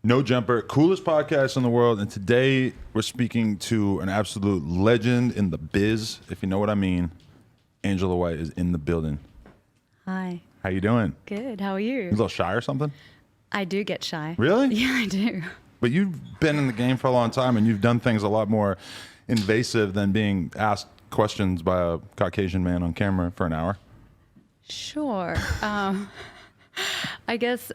No Jumper, coolest podcast in the world. And today we're speaking to an absolute legend in the biz, if you know what I mean. Angela White is in the building. Hi. How you doing? Good. How are you? You a little shy or something? I do get shy. Really? Yeah, I do. But you've been in the game for a long time and you've done things a lot more invasive than being asked questions by a Caucasian man on camera for an hour. Sure. I guess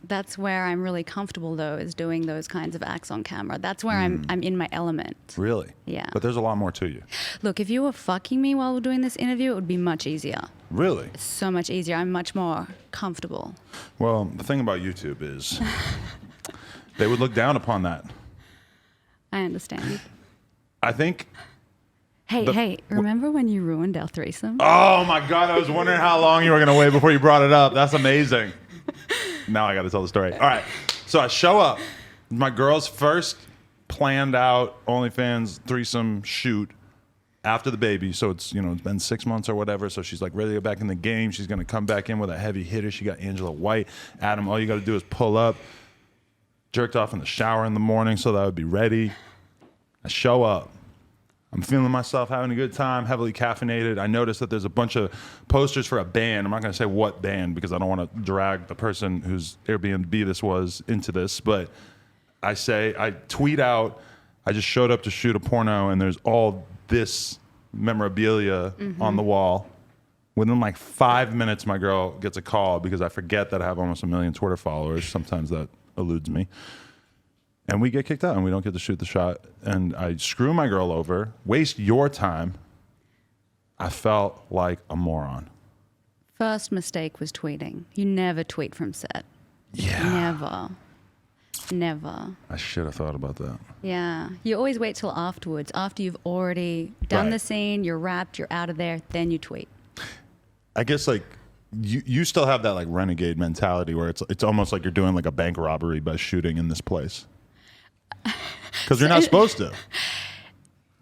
that's where I'm really comfortable, though, is doing those kinds of acts on camera. That's where I'm in my element. Really? Yeah. But there's a lot more to you. Look, if you were fucking me while we're doing this interview, it would be much easier. Really? It's so much easier. I'm much more comfortable. Well, the thing about YouTube is they would look down upon that. I understand. I think... Hey, remember when you ruined our threesome? Oh my God, I was wondering how long you were going to wait before you brought it up. That's amazing. Now I got to tell the story. All right. So I show up. My girl's first planned out OnlyFans threesome shoot after the baby. So it's, it's been 6 months or whatever. So she's like ready to get back in the game. She's going to come back in with a heavy hitter. She got Angela White. Adam, all you got to do is pull up. Jerked off in the shower in the morning so that I would be ready. I show up. I'm feeling myself, having a good time, heavily caffeinated. I noticed that there's a bunch of posters for a band. I'm not going to say what band because I don't want to drag the person whose Airbnb this was into this. But I tweet out, I just showed up to shoot a porno and there's all this memorabilia on the wall. Within like 5 minutes, my girl gets a call because I forget that I have almost 1 million Twitter followers. Sometimes that eludes me. And we get kicked out and we don't get to shoot the shot. And I screw my girl over, waste your time. I felt like a moron. First mistake was tweeting. You never tweet from set. Yeah. Never. I should have thought about that. Yeah. You always wait till afterwards. After you've already done the scene, you're wrapped, you're out of there, then you tweet. I guess like you still have that like renegade mentality where it's almost like you're doing like a bank robbery by shooting in this place. Because you're not supposed to.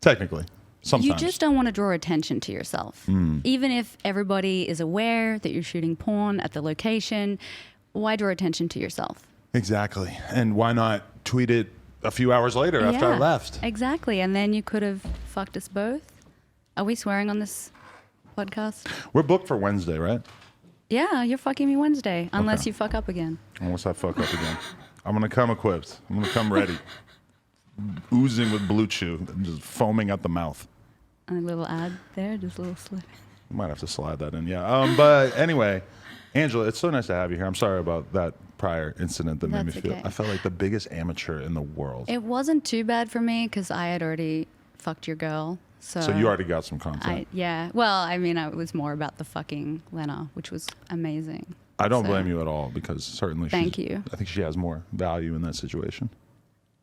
Technically. Sometimes. You just don't want to draw attention to yourself. Even if everybody is aware that you're shooting porn at the location, why draw attention to yourself? Exactly. And why not tweet it a few hours later after I left? Exactly. And then you could have fucked us both. Are we swearing on this podcast? We're booked for Wednesday, right? Yeah, you're fucking me Wednesday, unless you fuck up again. Unless I fuck up again. I'm going to come equipped. I'm going to come ready. Oozing with blue chew and just foaming at the mouth. And a little ad there, just a little slip. Might have to slide that in, yeah. But anyway, Angela, it's so nice to have you here. I'm sorry about that prior incident that made me feel. I felt like the biggest amateur in the world. It wasn't too bad for me because I had already fucked your girl. So you already got some content. Yeah. Well, I mean, it was more about the fucking Lena, which was amazing. I don't blame you at all because certainly Thank you. I think she has more value in that situation.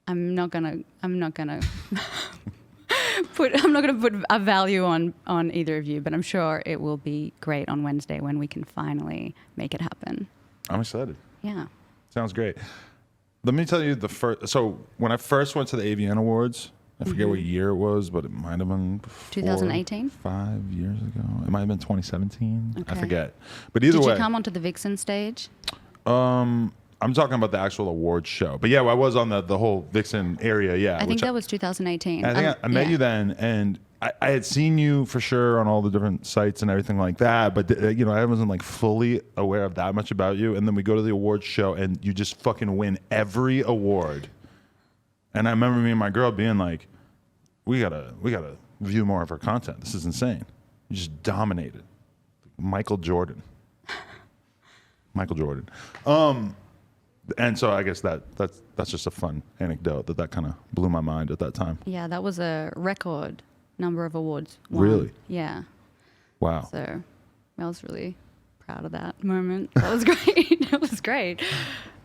I'm not gonna put a value on either of you, but I'm sure it will be great on Wednesday when we can finally make it happen. I'm excited. Yeah. Sounds great. Let me tell you so when I first went to the AVN Awards, I forget what year it was, but it might have been 2018? 5 years ago. It might have been 2017. Okay. I forget. But either way. Did you come onto the Vixen stage? I'm talking about the actual awards show. But yeah, I was on the whole Vixen area, yeah. I think that was 2018. I think I met you then, and I had seen you for sure on all the different sites and everything like that, but I wasn't like fully aware of that much about you. And then we go to the awards show, and you just fucking win every award. And I remember me and my girl being like, we gotta view more of her content. This is insane. You just dominated. Michael Jordan. And so I guess that's just a fun anecdote that kind of blew my mind at that time. Yeah, that was a record number of awards won. Really? Yeah. Wow. So I was really proud of that moment. That was great. It was great.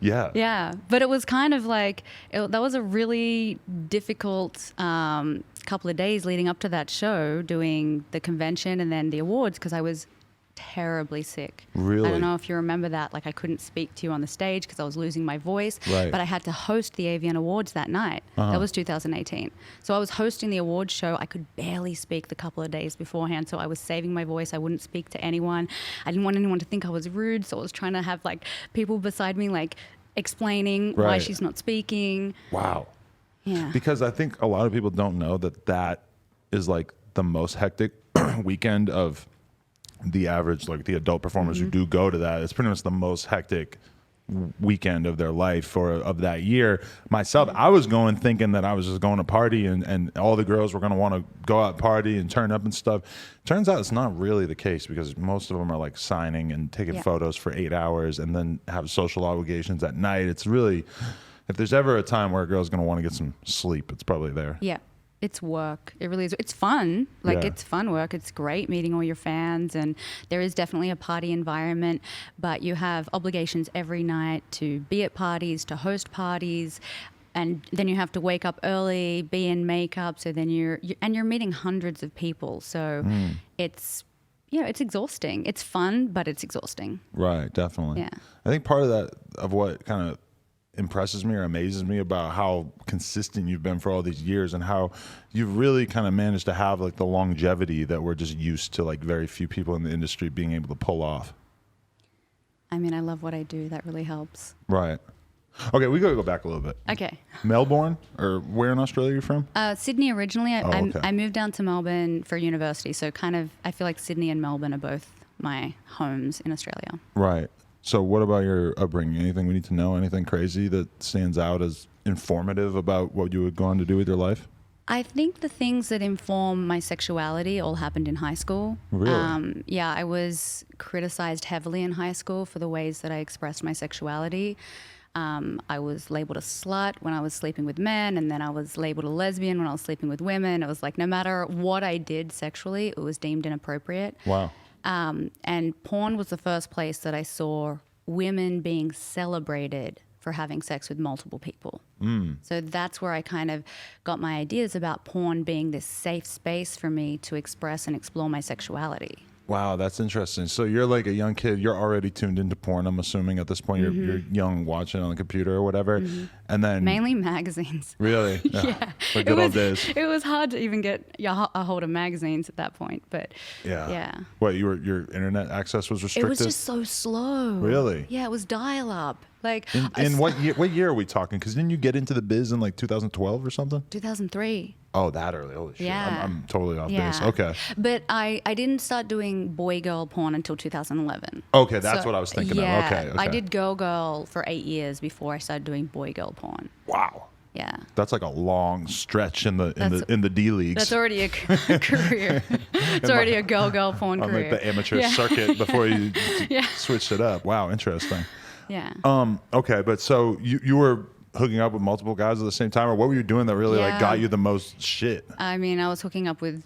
Yeah. Yeah. But it was kind of like, that was a really difficult couple of days leading up to that show, doing the convention and then the awards, because I was terribly sick. Really? I don't know if you remember that. Like, I couldn't speak to you on the stage because I was losing my voice. Right. But I had to host the AVN Awards that night. Uh-huh. That was 2018. So I was hosting the awards show. I could barely speak the couple of days beforehand. So I was saving my voice. I wouldn't speak to anyone. I didn't want anyone to think I was rude. So I was trying to have like people beside me like explaining why Right. she's not speaking. Wow. Yeah. Because I think a lot of people don't know that that is like the most hectic weekend of the average, like the adult performers who do go to that. It's pretty much the most hectic weekend of their life or of that year. Myself, I was going thinking that I was just going to party and all the girls were going to want to go out party and turn up and stuff. Turns out it's not really the case because most of them are like signing and taking photos for 8 hours and then have social obligations at night. It's really, if there's ever a time where a girl's going to want to get some sleep, it's probably there. Yeah. It's work. It really is. It's fun. Like, Yeah. it's fun work. It's great meeting all your fans, and there is definitely a party environment, but you have obligations every night to be at parties, to host parties, and then you have to wake up early, be in makeup, so then you're meeting hundreds of people. So it's, it's exhausting. It's fun, but it's exhausting. Right, definitely. Yeah. I think part of that, of what kind of impresses me or amazes me about how consistent you've been for all these years and how you've really kind of managed to have like the longevity that we're just used to, like very few people in the industry being able to pull off. I mean, I love what I do. That really helps. Right. Okay, we gotta go back a little bit. Okay. Melbourne, or where in Australia are you from? Sydney originally. okay. I moved down to Melbourne for university, so kind of I feel like Sydney and Melbourne are both my homes in Australia. Right. So what about your upbringing? Anything we need to know? Anything crazy that stands out as informative about what you would go on to do with your life? I think the things that inform my sexuality all happened in high school. Really? Yeah, I was criticized heavily in high school for the ways that I expressed my sexuality. I was labeled a slut when I was sleeping with men, and then I was labeled a lesbian when I was sleeping with women. It was like no matter what I did sexually, it was deemed inappropriate. Wow. And porn was the first place that I saw women being celebrated for having sex with multiple people. So that's where I kind of got my ideas about porn being this safe space for me to express and explore my sexuality. Wow, that's interesting. So you're like a young kid. You're already tuned into porn, I'm assuming, at this point. You're young, watching on the computer or whatever. And then... Mainly magazines. Really? Yeah. The good old days. It was hard to even get a hold of magazines at that point, but yeah. What, your internet access was restricted? It was just so slow. Really? Yeah, it was dial-up. Like In what year are we talking? Because didn't you get into the biz in like 2012 or something? 2003. Oh, that early. Holy shit. Yeah. I'm totally off Yeah. base. Okay. But I didn't start doing boy-girl porn until 2011. Okay, that's what I was thinking of. Okay. I did girl for 8 years before I started doing boy-girl porn. Wow. Yeah. That's like a long stretch in the D leagues. That's already a career. It's already a girl porn on career. like the amateur circuit before you Yeah. switched it up. Wow, interesting. Yeah. Okay, but so you were hooking up with multiple guys at the same time, or what were you doing that really like Yeah. got you the most shit? I mean, I was hooking up with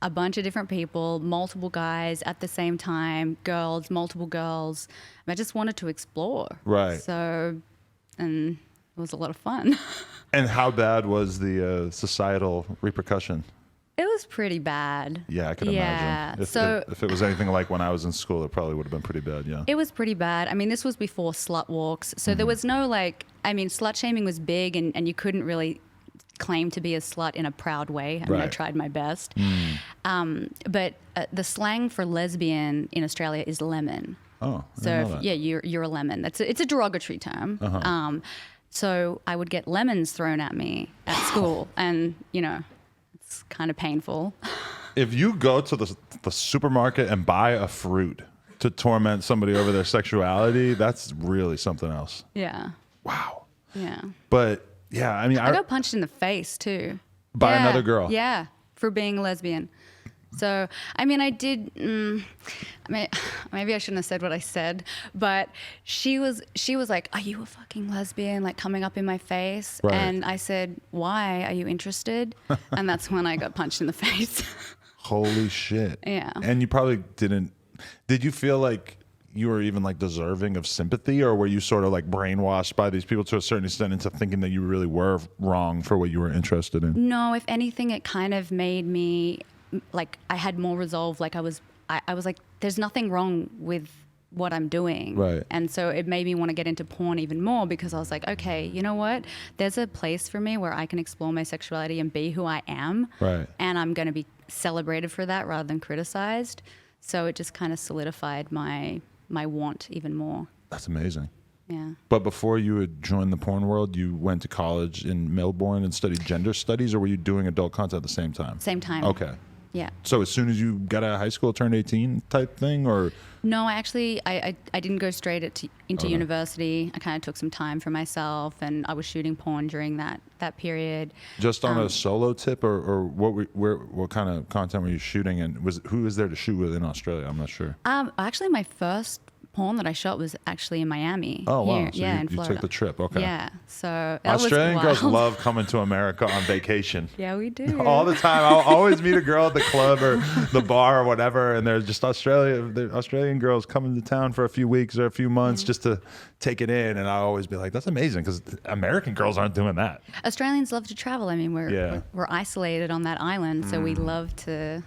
a bunch of different people, multiple guys at the same time, girls, multiple girls. I just wanted to explore. Right. So, and it was a lot of fun. And how bad was the societal repercussion? It was pretty bad. Yeah, I could Yeah. imagine. So If it was anything like when I was in school, it probably would have been pretty bad. Yeah. it was pretty bad. I mean, this was before slut walks. So there was no slut shaming was big and you couldn't really claim to be a slut in a proud way. I mean, I Right. tried my best. But the slang for lesbian in Australia is lemon. Oh. I So didn't know that. you're a lemon. It's a derogatory term. So I would get lemons thrown at me at school, and it's kind of painful. If you go to the supermarket and buy a fruit to torment somebody over their sexuality, that's really something else. Yeah, Wow. yeah. But yeah, I mean, I got punched in the face too. By Yeah, another girl? Yeah, for being a lesbian. So, I mean, I did. Maybe I shouldn't have said what I said, but she was like, "Are you a fucking lesbian?" Like coming up in my face, Right. and I said, "Why? Are you interested?" And that's when I got punched in the face. holy shit. Yeah. And you probably didn't. Did you feel like you were even like deserving of sympathy, or were you sort of like brainwashed by these people to a certain extent into thinking that you really were wrong for what you were interested in? No, if anything, it kind of made me like I had more resolve. Like I was like, there's nothing wrong with what I'm doing. Right. And so it made me want to get into porn even more because I was like, okay, you know what? There's a place for me where I can explore my sexuality and be who I am. Right. And I'm going to be celebrated for that rather than criticized. So it just kind of solidified my want even more. That's amazing. Yeah. But before you had joined the porn world, you went to college in Melbourne and studied gender studies, or were you doing adult content at the same time? Same time. Okay. Yeah. So as soon as you got out of high school, turned 18 type thing, or? No, I actually, I didn't go straight into university. I kind of took some time for myself, and I was shooting porn during that period. Just on a solo tip, or what kind of content were you shooting, and who was there to shoot with in Australia? I'm not sure. Actually, my first porn that I shot was actually in Miami. Oh, wow. Here, So yeah, in you Florida. took the trip. Okay. Yeah. So that Australian was girls wild. love coming to America on vacation. Yeah, we do. All the time. I'll always meet a girl at the club or the bar or whatever, and there's just the Australian girls coming to town for a few weeks or a few months just to take it in, and I always be like, that's amazing, because American girls aren't doing that. Australians love to travel. I mean, we're isolated on that island, so we love to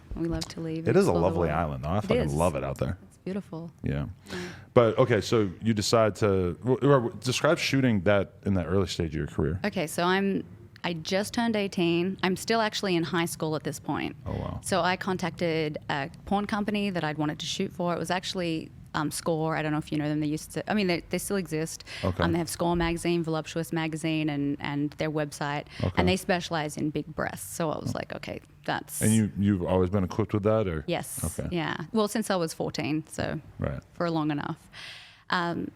leave. It is a explore the lovely world. island, though. I It fucking is. love it out there. It's beautiful. Yeah. But okay, so you decide to describe shooting that in the early stage of your career. Okay, so I just turned 18. I'm still actually in high school at this point. Oh, wow. So I contacted a porn company that I'd wanted to shoot for. It was actually Score. I don't know if you know them. They used to, I mean, they still exist. Okay. They have Score magazine, Voluptuous magazine, and their website. Okay. And they specialize in big breasts. So I was like, okay, that's... And you've always been equipped with that, or? Yes. Okay. Yeah. Well, since I was 14, so Right. for long enough.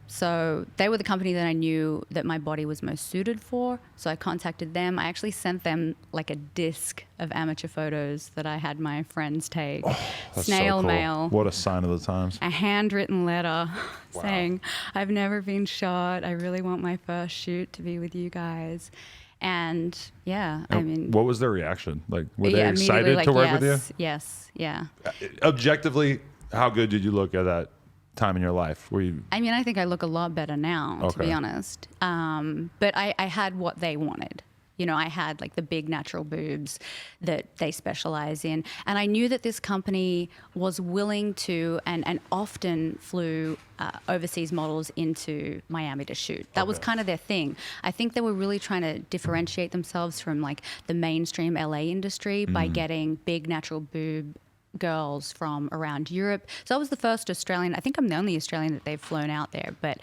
So they were the company that I knew that my body was most suited for. So I contacted them. I actually sent them like a disc of amateur photos that I had my friends take. That's Snail so cool. mail. What a sign of the times. A handwritten letter saying, I've never been shot. I really want my first shoot to be with you guys. And yeah, I mean... What was their reaction? Like, were they immediately excited like, to work yes, with you? Yes, yeah. Objectively, how good did you look at that time in your life? Were you? I mean, I think I look a lot better now, to Okay. be honest. But I had what they wanted. You know, I had like the big natural boobs that they specialize in. And I knew that this company was willing to and often flew overseas models into Miami to shoot. That was kind of their thing. I think they were really trying to differentiate themselves from like the mainstream LA industry by getting big natural boob girls from around Europe. So I was the first Australian, I think I'm the only Australian that they've flown out there, but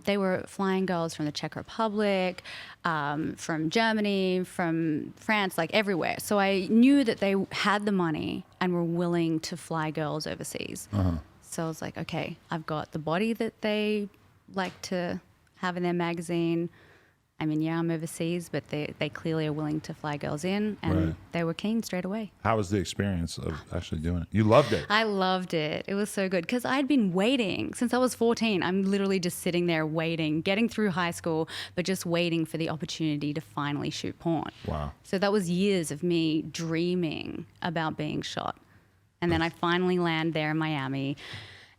they were flying girls from the Czech Republic, from Germany, from France, like everywhere. So I knew that they had the money and were willing to fly girls overseas. So I was like, okay, I've got the body that they like to have in their magazine. I mean, yeah, I'm overseas, but they clearly are willing to fly girls in, and Right. they were keen straight away. How was the experience of actually doing it? You loved it. I loved it. It was so good because I'd been waiting since I was 14. I'm literally just sitting there waiting, getting through high school, but just waiting for the opportunity to finally shoot porn. Wow. So that was years of me dreaming about being shot. And then I finally land there in Miami.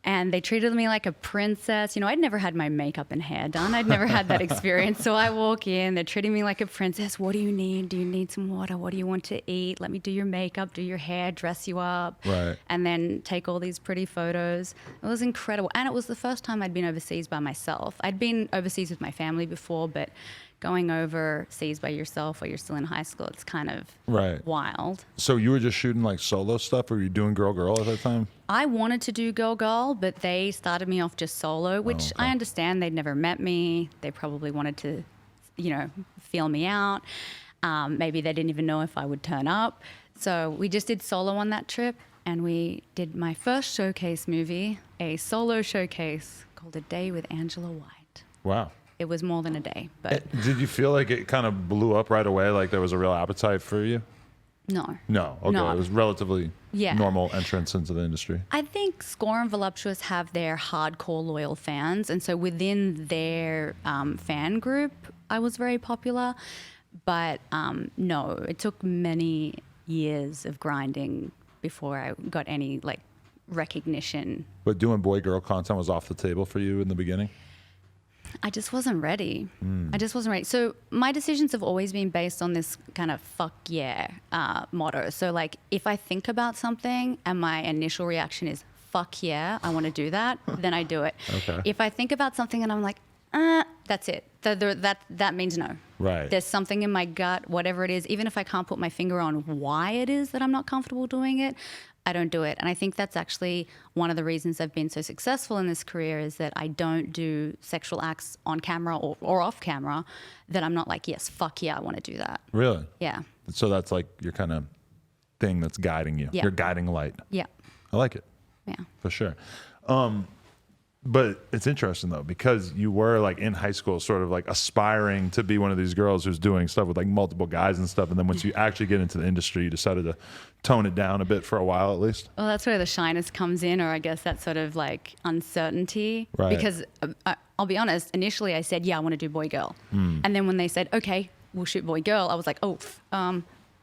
And they treated me like a princess. You know, I'd never had my makeup and hair done. I'd never had that experience. So I walk in, they're treating me like a princess. What do you need? Do you need some water? What do you want to eat? Let me do your makeup, do your hair, dress you up. Right. And then take all these pretty photos. It was incredible. And it was the first time I'd been overseas by myself. I'd been overseas with my family before, but going overseas by yourself while you're still in high school, it's kind of Right. wild. So you were just shooting like solo stuff, or were you doing girl at that time? I wanted to do girl, but they started me off just solo, which okay. I understand. They'd never met me. They probably wanted to, you know, feel me out. Maybe they didn't even know if I would turn up. So we just did solo on that trip, and we did my first showcase movie, a solo showcase called A Day with Angela White. Wow. It was more than a day, but Did you feel like it kind of blew up right away? Like there was a real appetite for you? no. No. Okay. No. It was relatively Yeah. normal entrance into the industry. I think Score and Voluptuous have their hardcore loyal fans, and so within their fan group, I was very popular. But no, it took many years of grinding before I got any like recognition. But doing boy-girl content was off the table for you in the beginning? I just wasn't ready. I just wasn't ready. So my decisions have always been based on this kind of fuck yeah motto. So like if I think about something and my initial reaction is fuck yeah, I want to do that, then I do it. Okay. If I think about something and I'm like, that's it. That means no. Right. There's something in my gut, whatever it is, even if I can't put my finger on why it is that I'm not comfortable doing it, I don't do it. And I think that's actually one of the reasons I've been so successful in this career is that I don't do sexual acts on camera or off camera that I'm not like, yes, fuck yeah, I want to do that. Really? Yeah. So that's like your kind of thing that's guiding you. Yeah. Your guiding light. Yeah. I like it. Yeah. For sure. But it's interesting though, because you were like in high school, sort of like aspiring to be one of these girls who's doing stuff with like multiple guys and stuff. And then once you actually get into the industry, you decided to tone it down a bit for a while, at least. Well, that's where the shyness comes in, or I guess that sort of like uncertainty. Right. Because I'll be honest, initially I said, yeah, I want to do boy girl. And then when they said, okay, we'll shoot boy girl, I was like, oh,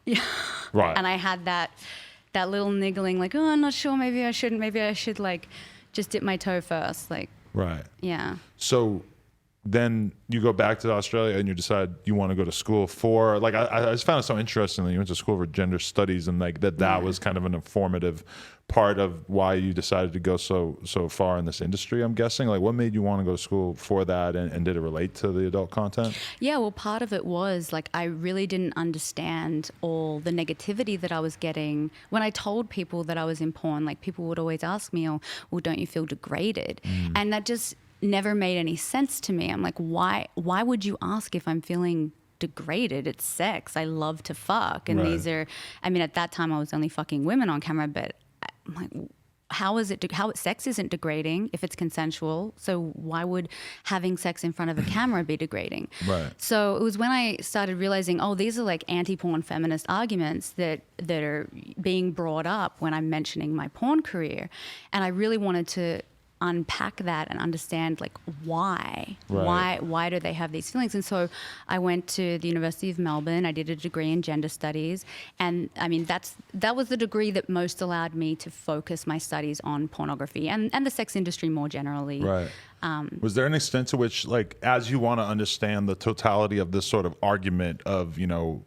yeah. Right. And I had that little niggling, like, oh, I'm not sure, maybe I shouldn't, maybe I should like just dip my toe first. Like, Right. yeah. So then you go back to Australia and you decide you want to go to school for, like, I just found it so interesting that you went to school for gender studies and like that was kind of an informative part of why you decided to go so far in this industry, I'm guessing. Like, what made you want to go to school for that, and did it relate to the adult content? Yeah, well, part of it was like I really didn't understand all the negativity that I was getting when I told people that I was in porn. Like, people would always ask me, oh, well, don't you feel degraded? And that just never made any sense to me. I'm like, why would you ask if I'm feeling degraded? It's sex. I love to fuck. And these are, I mean, at that time I was only fucking women on camera, but I'm like, how sex isn't degrading if it's consensual? So why would having sex in front of a camera be degrading? Right. So it was when I started realizing, oh, these are like anti-porn feminist arguments that are being brought up when I'm mentioning my porn career. And I really wanted to unpack that and understand like why do they have these feelings. And so I went to the University of Melbourne. I did a degree in gender studies, and I mean that was the degree that most allowed me to focus my studies on pornography and the sex industry more generally. Right. Was there an extent to which, like, as you want to understand the totality of this sort of argument of, you know,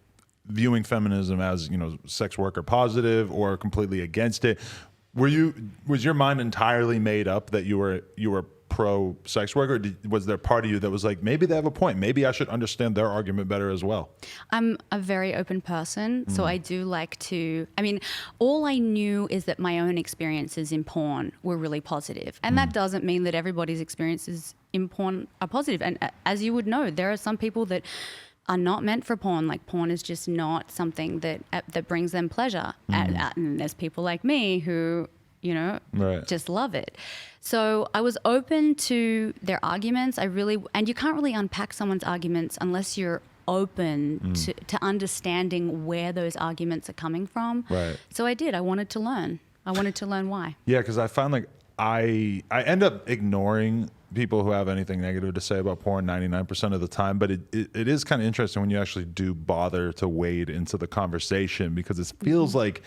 viewing feminism as, you know, sex worker positive or completely against it, was your mind entirely made up that you were pro sex worker? Or was there part of you that was like, maybe they have a point, maybe I should understand their argument better as well? I'm a very open person, so I do like to, I mean, all I knew is that my own experiences in porn were really positive. And that doesn't mean that everybody's experiences in porn are positive. And as you would know, there are some people that are not meant for porn. Like, porn is just not something that brings them pleasure. And there's people like me who, you know, just love it. So I was open to their arguments. And you can't really unpack someone's arguments unless you're open to understanding where those arguments are coming from. Right. So I did. I wanted to learn why. Yeah, because I found like I end up ignoring people who have anything negative to say about porn 99% of the time, but it is kind of interesting when you actually do bother to wade into the conversation, because it feels like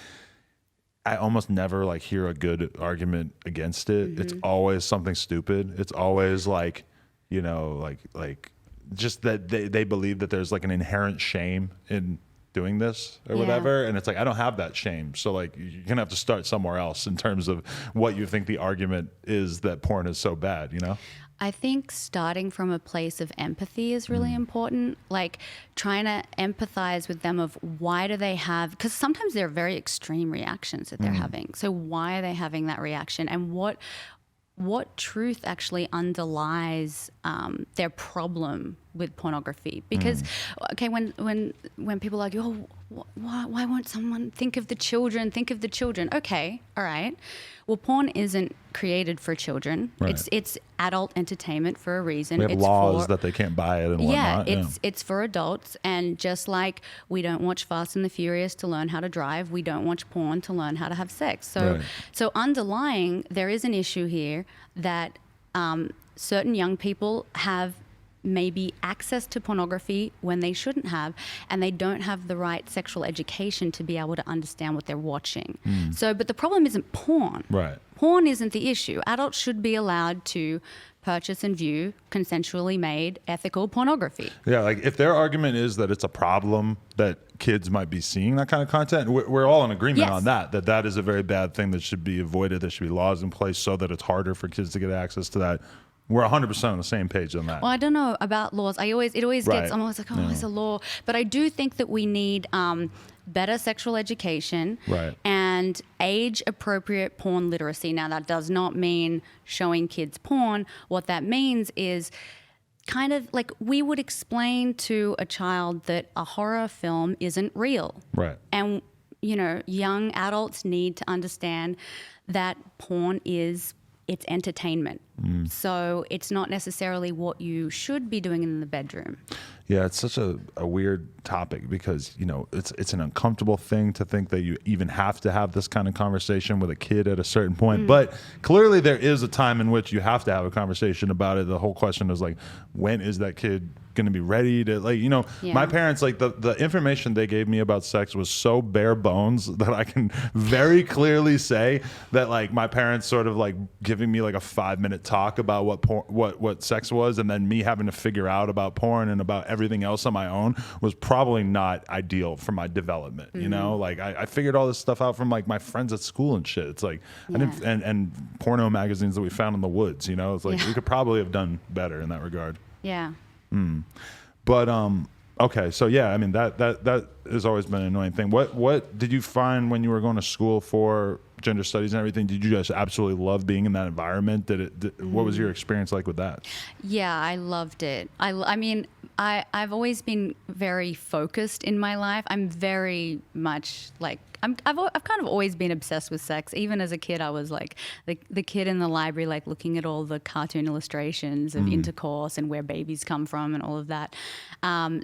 I almost never like hear a good argument against it. It's always something stupid. It's always like, you know, like just that they believe that there's like an inherent shame in doing this or whatever, and it's like, I don't have that shame, so like you're gonna have to start somewhere else in terms of what you think the argument is that porn is so bad, you know? I think starting from a place of empathy is really important, like trying to empathize with them of why do they have, because sometimes they're very extreme reactions that they're having, so why are they having that reaction, and what truth actually underlies their problem with pornography? Because okay, when people argue, oh, why won't someone think of the children? Okay, all right. Well, porn isn't created for children. Right. It's adult entertainment for a reason. We have laws that they can't buy it and whatnot. It's for adults, and just like we don't watch Fast and the Furious to learn how to drive, we don't watch porn to learn how to have sex. So underlying, there is an issue here that certain young people have maybe access to pornography when they shouldn't have, and they don't have the right sexual education to be able to understand what they're watching. So, but the problem isn't porn. Right. Porn isn't the issue. Adults should be allowed to purchase and view consensually made, ethical pornography. Yeah, like if their argument is that it's a problem that kids might be seeing that kind of content, we're all in agreement on that is a very bad thing that should be avoided. There should be laws in place so that it's harder for kids to get access to that. We're 100% on the same page on that. Well, I don't know about laws. It always gets, I'm always like, oh, it's a law. But I do think that we need better sexual education, Right. and age-appropriate porn literacy. Now, that does not mean showing kids porn. What that means is kind of like we would explain to a child that a horror film isn't real. Right. And, you know, young adults need to understand that porn it's entertainment. So it's not necessarily what you should be doing in the bedroom. Yeah, it's such a weird topic because, you know, it's an uncomfortable thing to think that you even have to have this kind of conversation with a kid at a certain point. But clearly there is a time in which you have to have a conversation about it. The whole question is like, when is that kid going to be ready to, like, you know, my parents, like the information they gave me about sex was so bare bones that I can very clearly say that, like, my parents sort of like giving me like a 5-minute talk about what sex was, and then me having to figure out about porn and about everything else on my own was probably not ideal for my development. You know, like I figured all this stuff out from like my friends at school and shit. It's like I didn't, and porno magazines that we found in the woods. You know, it's like we could probably have done better in that regard. Yeah. But okay, so yeah, I mean that has always been an annoying thing. What did you find when you were going to school for gender studies and everything? Did you just absolutely love being in that environment? What was your experience like with that? Yeah, I loved it. I mean, I've always been very focused in my life. I'm very much like I've kind of always been obsessed with sex. Even as a kid, I was like the kid in the library, like looking at all the cartoon illustrations of intercourse and where babies come from and all of that.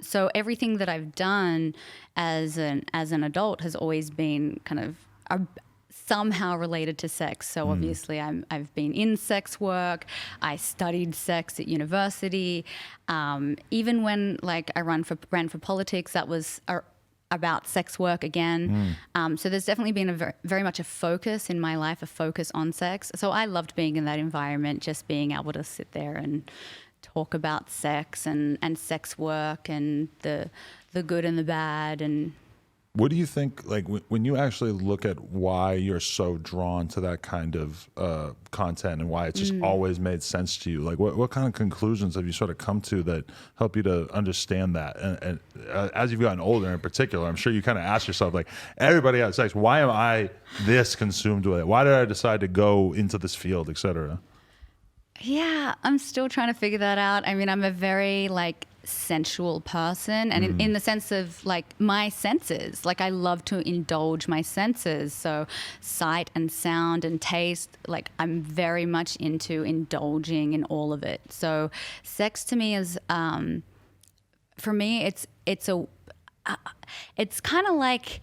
So everything that I've done as an adult has always been kind of somehow related to sex. So obviously I've been in sex work. I studied sex at university. Even when like I ran for politics, that was about sex work again. So there's definitely been very much a focus in my life, a focus on sex. So I loved being in that environment, just being able to sit there and talk about sex and sex work and the good and the bad. And what do you think, like, when you actually look at why you're so drawn to that kind of content and why it's just always made sense to you? Like, what kind of conclusions have you sort of come to that help you to understand that? And as you've gotten older in particular, I'm sure you kind of ask yourself, like, everybody has sex. Why am I this consumed with it? Why did I decide to go into this field, et cetera? Yeah, I'm still trying to figure that out. I mean, I'm a very, like, sensual person, and in the sense of like my senses, like I love to indulge my senses, so sight and sound and taste, like I'm very much into indulging in all of it. So sex to me is for me it's kind of like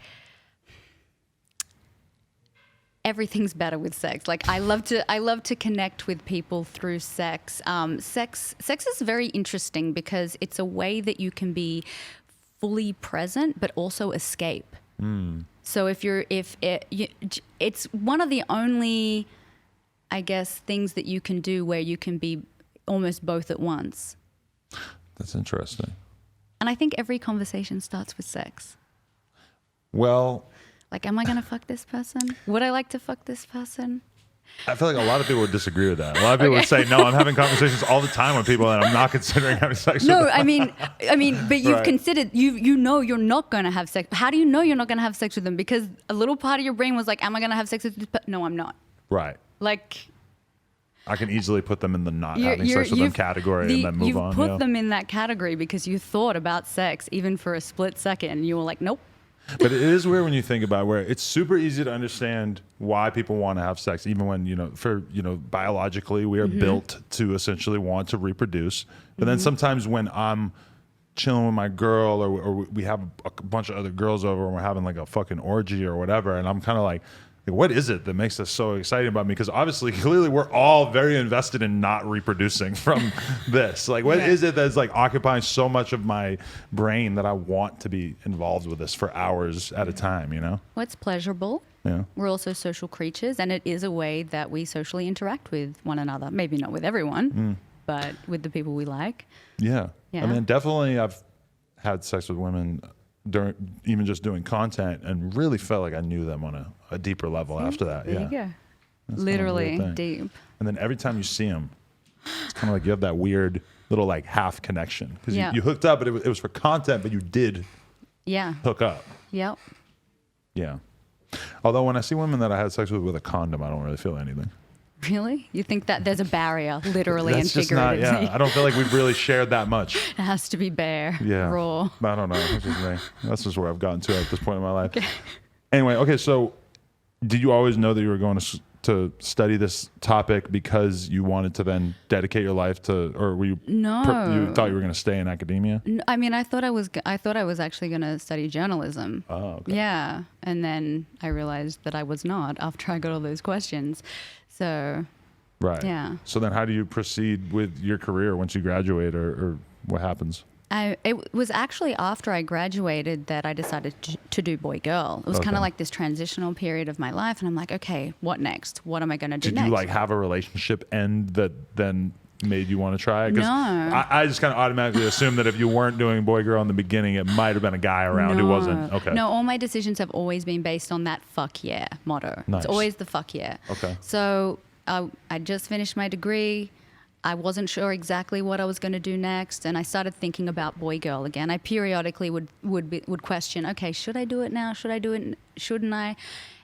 everything's better with sex. Like I love to connect with people through sex. Sex is very interesting because it's a way that you can be fully present but also escape. So it's one of the only, I guess, things that you can do where you can be almost both at once. That's interesting. And I think every conversation starts with sex. Well, like, am I going to fuck this person? Would I like to fuck this person? I feel like a lot of people would disagree with that. A lot of people would say, no, I'm having conversations all the time with people and I'm not considering having sex with them. No, I mean, but you've considered, you know you're not going to have sex. How do you know you're not going to have sex with them? Because a little part of your brain was like, am I going to have sex with this person? No, I'm not. Right. Like, I can easily put them in the not having sex with them category and then move on. You've put them in that category because you thought about sex even for a split second. You were like, nope. But it is weird when you think about it, where it's super easy to understand why people want to have sex, even when, biologically we are built to essentially want to reproduce. But then sometimes when I'm chilling with my girl or we have a bunch of other girls over and we're having like a fucking orgy or whatever, and I'm kind of like, what is it that makes this so exciting about me? Because obviously, clearly, we're all very invested in not reproducing from this. Like, what is it that's like occupying so much of my brain that I want to be involved with this for hours at a time, Well, it's pleasurable. Yeah. We're also social creatures, and it is a way that we socially interact with one another. Maybe not with everyone, but with the people we like. Yeah. I mean, definitely I've had sex with women during even just doing content and really felt like I knew them on a deeper level after that. There you go. That's literally deep. And then every time you see them, it's kind of like you have that weird little like half connection because you hooked up, but it was for content, but you did hook up. Yep. Yeah. Although when I see women that I had sex with a condom, I don't really feel anything. Really? You think that there's a barrier, literally and That's just not, figuratively? yeah. I don't feel like we've really shared that much. It has to be bare, Yeah. raw. I don't know. That's just me. That's just where I've gotten to at this point in my life. Okay. Anyway, okay, so did you always know that you were going to study this topic because you wanted to then dedicate your life to, or were you? No. You thought you were going to stay in academia? I mean, I thought I was actually going to study journalism. Oh, okay. Yeah, and then I realized that I was not after I got all those questions. So. Right. Yeah. So then, how do you proceed with your career once you graduate, or what happens? It was actually after I graduated that I decided to do boy-girl. It was kind of like this transitional period of my life, and I'm like, okay, what next? What am I going to do next? Did you like have a relationship end that then made you want to try it? No. I just kind of automatically assumed that if you weren't doing boy-girl in the beginning, it might have been a guy around who wasn't. Okay. No, all my decisions have always been based on that fuck yeah motto. Nice. It's always the fuck yeah. Okay. So I just finished my degree. I wasn't sure exactly what I was going to do next, and I started thinking about boy-girl again. I periodically would question, okay, should I do it now? Should I do it? Shouldn't I?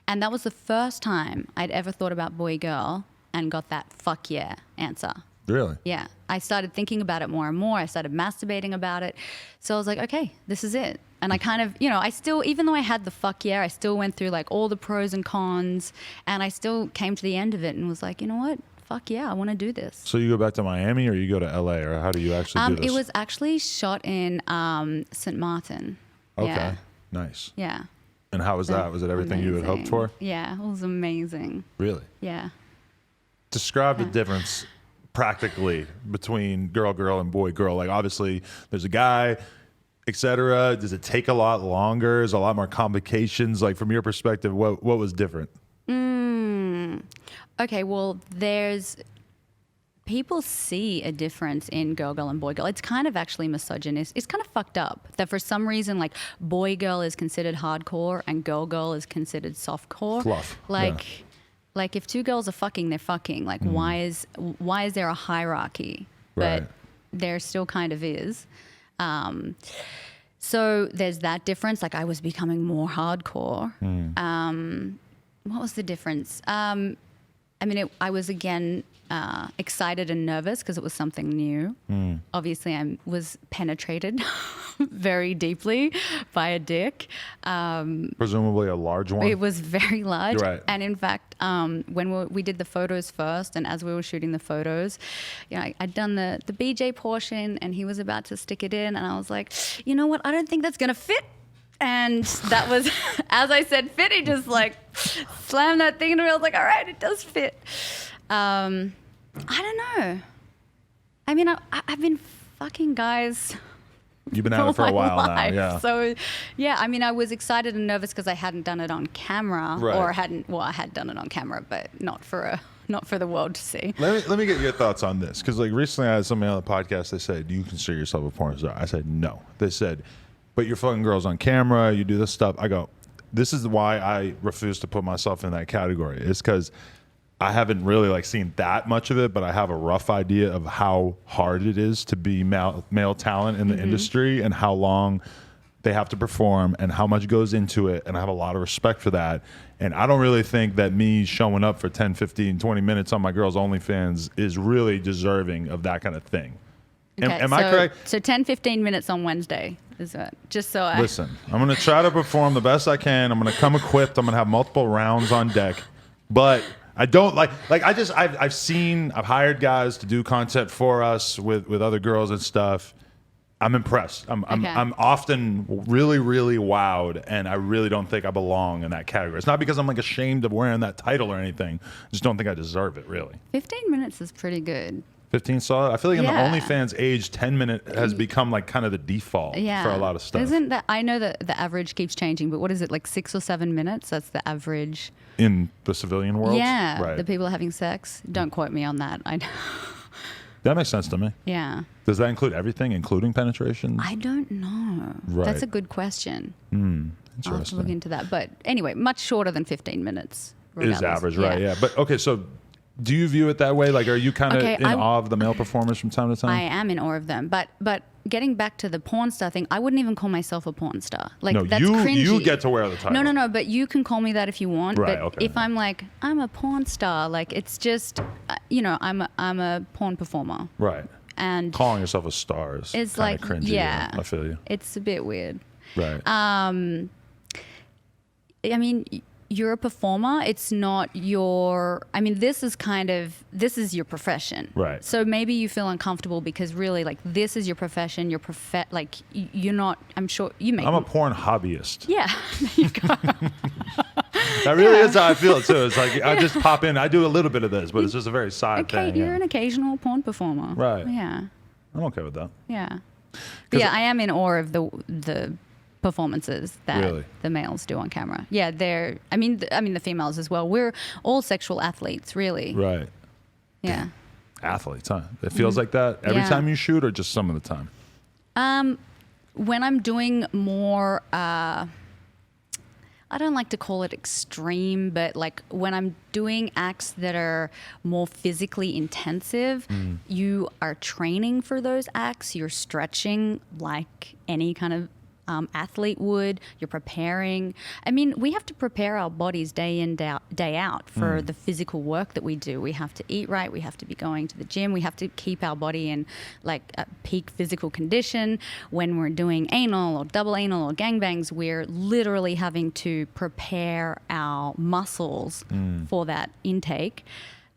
And that was the first time I'd ever thought about boy-girl and got that fuck yeah answer. Really? Yeah. I started thinking about it more and more. I started masturbating about it. So I was like, okay, this is it. And I kind of, I still, even though I had the fuck yeah, I still went through like all the pros and cons, and I still came to the end of it and was like, you know what? Fuck yeah, I want to do this. So you go back to Miami, or you go to LA, or how do you actually do this? It was actually shot in St. Martin. Okay. Yeah. Nice. Yeah. And how was that? Was it everything you had hoped for? Yeah, it was amazing. Really? Yeah. Describe the difference practically between girl and boy-girl. Like, obviously, there's a guy, etc. Does it take a lot longer? Is a lot more complications? Like, from your perspective, what was different? Okay, well, people see a difference in girl and boy girl. It's kind of actually misogynist. It's kind of fucked up that for some reason, like, boy girl is considered hardcore and girl is considered softcore. Fluff. Like if two girls are fucking, they're fucking. Like, why is there a hierarchy? Right. But there still kind of is. So there's that difference. Like, I was becoming more hardcore. What was the difference? I was again excited and nervous because it was something new. Obviously, I was penetrated very deeply by a dick. Presumably a large one. It was very large. Right. And in fact, when we did the photos first, and as we were shooting the photos, I'd done the BJ portion, and he was about to stick it in, and I was like, you know what? I don't think that's gonna fit. And that was, as I said, fit. He just like slammed that thing, and I was like, all right, it does fit. I don't know. I mean, I've been fucking guys. You've been at it for a while life. now, yeah. So, yeah, I mean, I was excited and nervous because I hadn't done it on camera, Right. or I had done it on camera, but not for the world to see. Let me get your thoughts on this, because like recently I had somebody on the podcast. They said, "Do you consider yourself a porn star?" I said, "No." They said, "But you're fucking girls on camera. You do this stuff." I go, "This is why I refuse to put myself in that category. It's because I haven't really like seen that much of it, but I have a rough idea of how hard it is to be male talent in the industry, and how long they have to perform and how much goes into it. And I have a lot of respect for that. And I don't really think that me showing up for 10, 15, 20 minutes on my girl's OnlyFans is really deserving of that kind of thing." Okay, Am I correct? So 10, 15 minutes on Wednesday is that? Just so I... Listen, I'm going to try to perform the best I can. I'm going to come equipped. I'm going to have multiple rounds on deck. But I don't I've hired guys to do content for us with other girls and stuff. I'm impressed. I'm often really, really wowed, and I really don't think I belong in that category. It's not because I'm like ashamed of wearing that title or anything. I just don't think I deserve it, really. 15 minutes is pretty good. 15 solid. I feel like in Yeah. the OnlyFans age, 10-minute has become like kind of the default for a lot of stuff. Isn't that? I know that the average keeps changing, but what is it, like 6 or 7 minutes? That's the average. In the civilian world? Yeah, Right. the people are having sex. Don't quote me on that. I know. That makes sense to me. Yeah. Does that include everything, including penetration? I don't know. Right. That's a good question. Interesting. I'll have to look into that. But anyway, much shorter than 15 minutes. Is regardless. average, right? Yeah. But okay, so Do you view it that way? Like, are you kind of Okay, in awe of the male performers from time to time? I am in awe of them, but getting back to the porn star thing, I wouldn't even call myself a porn star. Like, no, that's you cringy. get to wear the title. No, but you can call me that if you want. Right, but okay. if I'm like, I'm a porn star, like, it's just, you know, I'm a porn performer. Right. And calling yourself a star is it's kind like, of cringy. yeah, I feel you. It's a bit weird. Right. I mean, you're a performer. It's not your, I mean, this is your profession. Right. So maybe you feel uncomfortable because really, like, this is your profession. Like, you're not, I'm sure you make. I'm a porn hobbyist. Yeah. There you go. That really is how I feel too. It's like I just pop in. I do a little bit of this, but it's just a very side Okay, thing. you're Yeah. an occasional porn performer. Right. Yeah. I'm okay with that. Yeah. But yeah, I am in awe of the performances that Really? the males do on camera. Yeah, they're. I mean, the females as well. We're all sexual athletes, really. Right. Yeah. Athletes, huh? It feels like that every Yeah. time you shoot, or just some of the time. When I'm doing more, I don't like to call it extreme, but like when I'm doing acts that are more physically intensive, you are training for those acts. You're stretching like any kind of athlete would. You're preparing. I mean, we have to prepare our bodies day in, day out for the physical work that we do. We have to eat right. We have to be going to the gym. We have to keep our body in like a peak physical condition. When we're doing anal or double anal or gangbangs, we're literally having to prepare our muscles for that intake.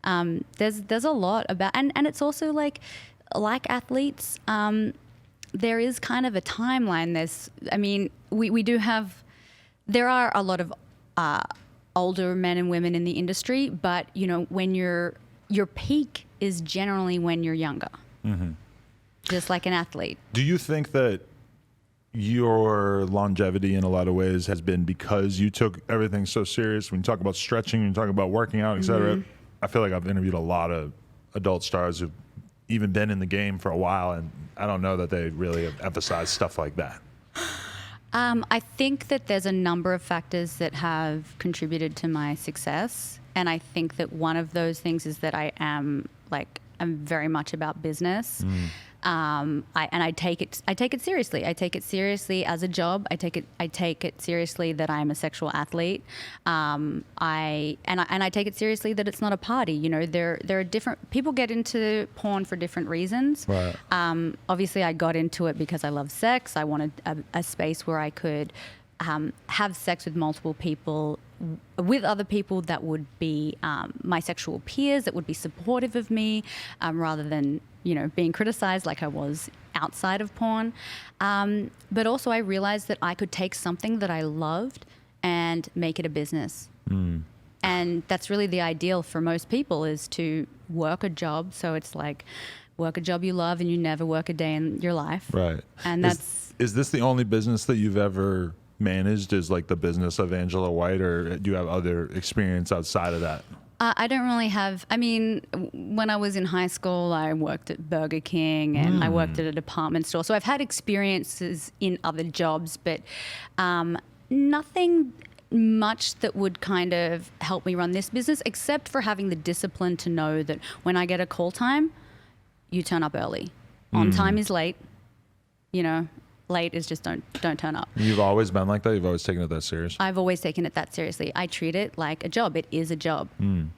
There's a lot about, and it's also like athletes, there is kind of a timeline. There are a lot of older men and women in the industry, but you know, when your peak is generally when you're younger, just like an athlete. Do you think that your longevity in a lot of ways has been because you took everything so serious? When you talk about stretching, you talk about working out, et cetera. I feel like I've interviewed a lot of adult stars who've even been in the game for a while, and I don't know that they really have emphasized stuff like that. I think that there's a number of factors that have contributed to my success, and I think that one of those things is that I'm very much about business. I take it seriously. I take it seriously as a job. I take it seriously that I'm a sexual athlete. I take it seriously that it's not a party. You know, there are different people get into porn for different reasons. Right. Obviously, I got into it because I love sex. I wanted a space where I could have sex with multiple people, with other people that would be my sexual peers, that would be supportive of me, rather than, you know, being criticized like I was outside of porn. But also I realized that I could take something that I loved and make it a business. And that's really the ideal for most people, is to work a job. So it's like work a job you love and you never work a day in your life. Right. And is this the only business that you've ever managed, is like the business of Angela White, or do you have other experience outside of that? I don't really have. I mean, when I was in high school, I worked at Burger King and I worked at a department store. So I've had experiences in other jobs, but nothing much that would kind of help me run this business, except for having the discipline to know that when I get a call time, you turn up early. On time is late. You know, late is just don't turn up. You've always been like that? You've always taken it that serious? I've always taken it that seriously. I treat it like a job. It is a job.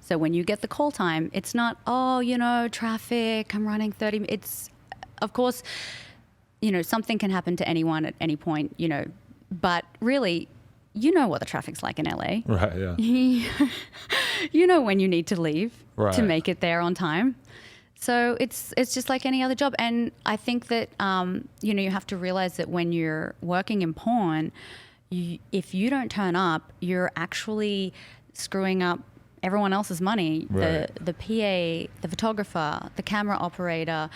So when you get the call time, it's not, oh, you know, traffic, I'm running 30 minutes. It's, of course, you know, something can happen to anyone at any point, you know, but really, you know what the traffic's like in LA. Right, yeah. You know when you need to leave Right. to make it there on time. So it's just like any other job. And I think that, you know, you have to realize that when you're working in porn, if you don't turn up, you're actually screwing up everyone else's money. Right. The PA, the photographer, the camera operator,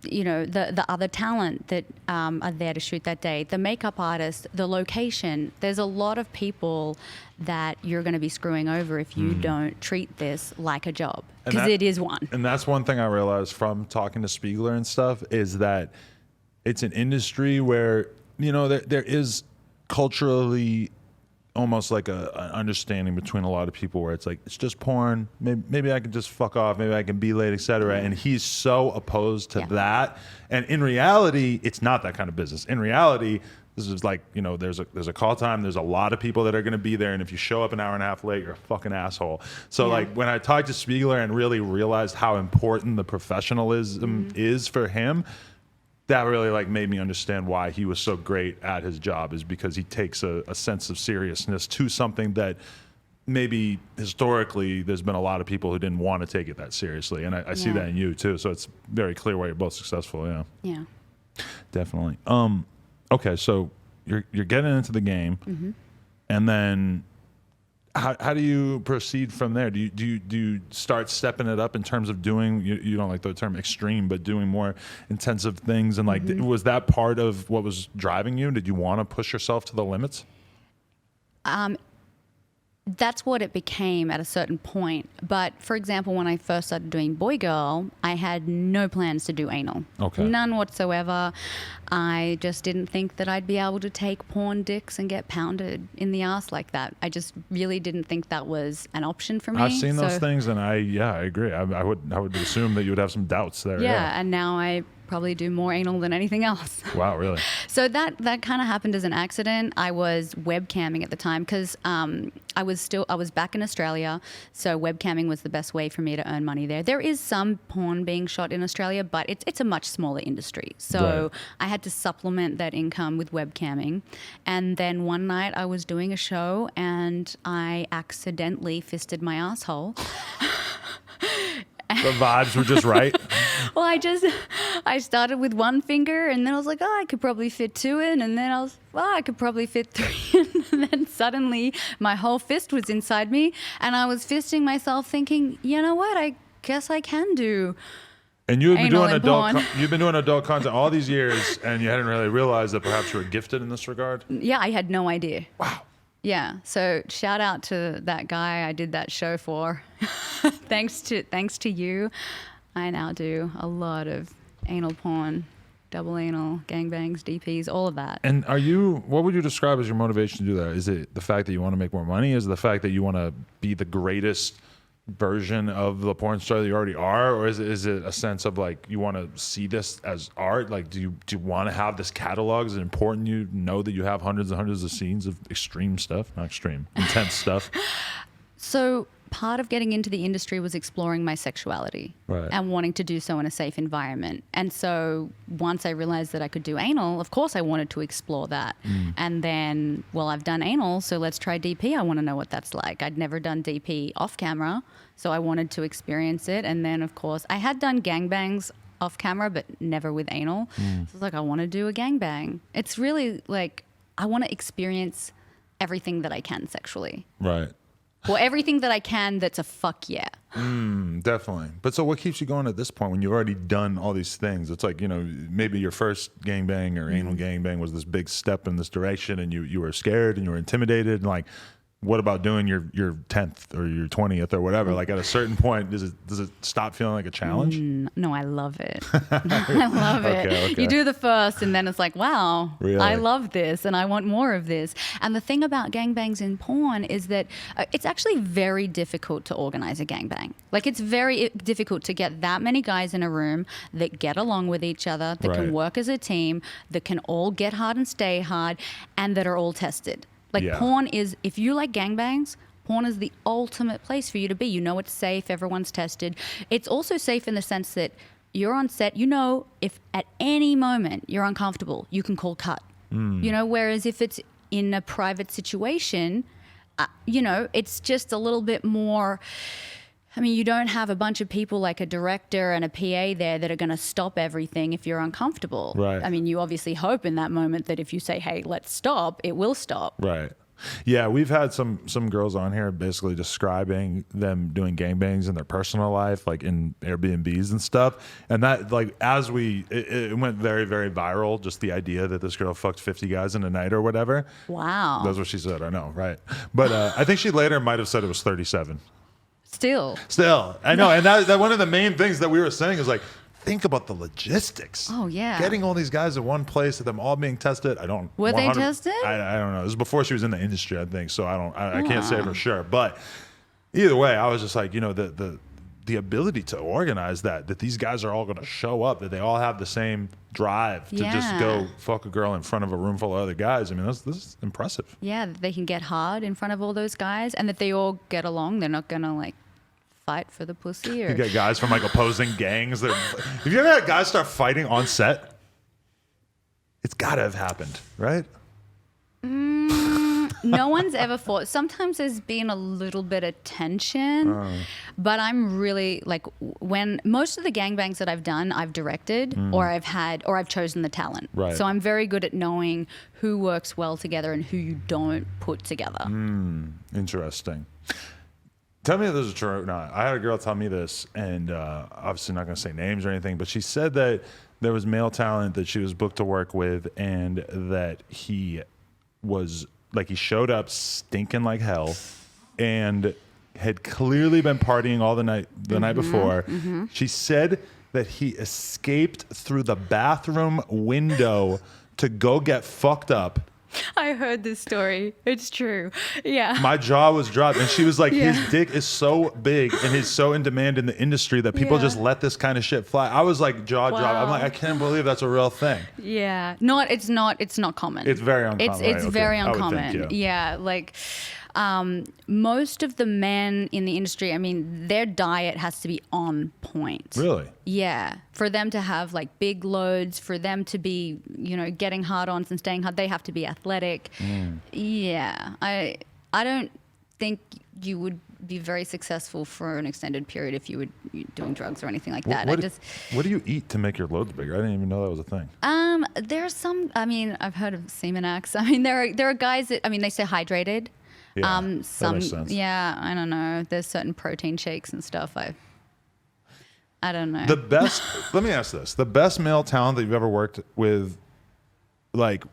you know, the other talent that are there to shoot that day, the makeup artist, the location. There's a lot of people that you're going to be screwing over if you don't treat this like a job, because it is one. And that's one thing I realized from talking to Spiegler and stuff, is that it's an industry where, you know, there is culturally almost like an understanding between a lot of people where it's like, it's just porn. Maybe I can just fuck off. Maybe I can be late, etc. And he's so opposed to that. And in reality, it's not that kind of business. In reality, this is like, you know, there's a call time. There's a lot of people that are going to be there. And if you show up an hour and a half late, you're a fucking asshole. So like when I talked to Spiegler and really realized how important the professionalism is for him, that really like made me understand why he was so great at his job, is because he takes a sense of seriousness to something that maybe historically there's been a lot of people who didn't want to take it that seriously. And I see that in you too. So it's very clear why you're both successful. Yeah. Yeah. Definitely. Okay. So you're getting into the game, and then how do you proceed from there? Do you start stepping it up in terms of doing, you don't like the term extreme, but doing more intensive things? And like, was that part of what was driving you? Did you want to push yourself to the limits? That's what it became at a certain point. But for example, when I first started doing boy girl, I had no plans to do anal. Okay. None whatsoever. I just didn't think that I'd be able to take porn dicks and get pounded in the ass like that. I just really didn't think that was an option for me. I've seen those things, and I agree. I would assume that you would have some doubts there. Yeah, and now I probably do more anal than anything else. Wow, really? So that kind of happened as an accident. I was webcamming at the time because I was back in Australia, so webcamming was the best way for me to earn money there. There is some porn being shot in Australia, but it's a much smaller industry. So I had to supplement that income with webcamming. And then one night I was doing a show and I accidentally fisted my asshole. The vibes were just right. Well, I started with one finger, and then I was like, oh, I could probably fit two in, and then I could probably fit three in, and then suddenly my whole fist was inside me, and I was fisting myself thinking, you know what, I guess I can do. And you've been doing adult content all these years, and you hadn't really realized that perhaps you were gifted in this regard? Yeah, I had no idea. Wow. Yeah, so shout out to that guy I did that show for. Thanks to you, I now do a lot of anal porn, double anal, gangbangs, DPs, all of that. And what would you describe as your motivation to do that? Is it the fact that you want to make more money? Is it the fact that you want to be the greatest version of the porn star that you already are? Or is it a sense of like, you want to see this as art? Like, do you want to have this catalog? Is it important you know that you have hundreds and hundreds of scenes of extreme stuff? Not extreme, intense stuff. So part of getting into the industry was exploring my sexuality and wanting to do so in a safe environment. And so once I realized that I could do anal, of course I wanted to explore that. And then, well, I've done anal, so let's try DP. I want to know what that's like. I'd never done DP off camera, so I wanted to experience it. And then, of course, I had done gangbangs off camera, but never with anal. So it's like, I want to do a gangbang. It's really like, I want to experience everything that I can sexually. Right. Or everything that I can that's a fuck yeah. Definitely. But so what keeps you going at this point when you've already done all these things? It's like, you know, maybe your first gangbang or anal gangbang was this big step in this direction, and you were scared and you were intimidated. And like, what about doing your 10th or your 20th or whatever? Like at a certain point, does it stop feeling like a challenge? No, I love it. I love it. Okay. You do the first and then it's like, wow, really? I love this and I want more of this. And the thing about gangbangs in porn is that it's actually very difficult to organize a gangbang. Like, it's very difficult to get that many guys in a room that get along with each other, that can work as a team, that can all get hard and stay hard, and that are all tested. Like, porn is, if you like gangbangs, porn is the ultimate place for you to be. You know it's safe, everyone's tested. It's also safe in the sense that you're on set, you know, if at any moment you're uncomfortable, you can call cut. You know, whereas if it's in a private situation, you know, it's just a little bit more... I mean, you don't have a bunch of people like a director and a PA there that are going to stop everything if you're uncomfortable. Right. I mean, you obviously hope in that moment that if you say, hey, let's stop, it will stop. Right. Yeah, we've had some girls on here basically describing them doing gangbangs in their personal life, like in Airbnbs and stuff. And that, like, as it went very, very viral, just the idea that this girl fucked 50 guys in a night or whatever. Wow. That's what she said, I know, right? But I think she later might have said it was 37. Still, I know, and that one of the main things that we were saying is like think about the logistics. Oh, yeah. Getting all these guys in one place, them all being tested. Were they tested? I don't know. It was before she was in the industry, I think. So I can't say for sure. But either way, I was just like, the ability to organize that these guys are all going to show up, that they all have the same drive to just go fuck a girl in front of a room full of other guys. I mean, this is impressive. Yeah, that they can get hard in front of all those guys and that they all get along. They're not going to like fight for the pussy. Or You get guys from like opposing gangs. Have you ever had guys start fighting on set? It's got to have happened, right? No one's ever fought. Sometimes there's been a little bit of tension, but I'm really like, when most of the gangbangs that I've done, I've directed or I've chosen the talent. Right. So I'm very good at knowing who works well together and who you don't put together. Interesting. Tell me if this is true or not. I had a girl tell me this, and obviously not going to say names or anything, but she said that there was male talent that she was booked to work with, and that he was like, he showed up stinking like hell and had clearly been partying all the night before. She said that he escaped through the bathroom window to go get fucked up. I heard this story. It's true. Yeah. My jaw was dropped, and she was like, his dick is so big and he's so in demand in the industry that people just let this kind of shit fly. I was like, jaw dropped. I'm like, I can't believe that's a real thing. Yeah. It's not common. It's very uncommon. It's very uncommon. Think, yeah. Like, most of the men in the industry, I mean, their diet has to be on point. Really? Yeah. For them to have like big loads, for them to be, getting hard-ons and staying hard, they have to be athletic. Yeah. I don't think you would be very successful for an extended period if you were doing drugs or anything like that. What do you eat to make your loads bigger? I didn't even know that was a thing. There's some, I mean, I've heard of Semenax. I mean, there are guys that, I mean, they stay hydrated. Yeah, that makes sense. Yeah, I don't know. There's certain protein shakes and stuff. I don't know. The best, let me ask this. The best male talent that you've ever worked with, like,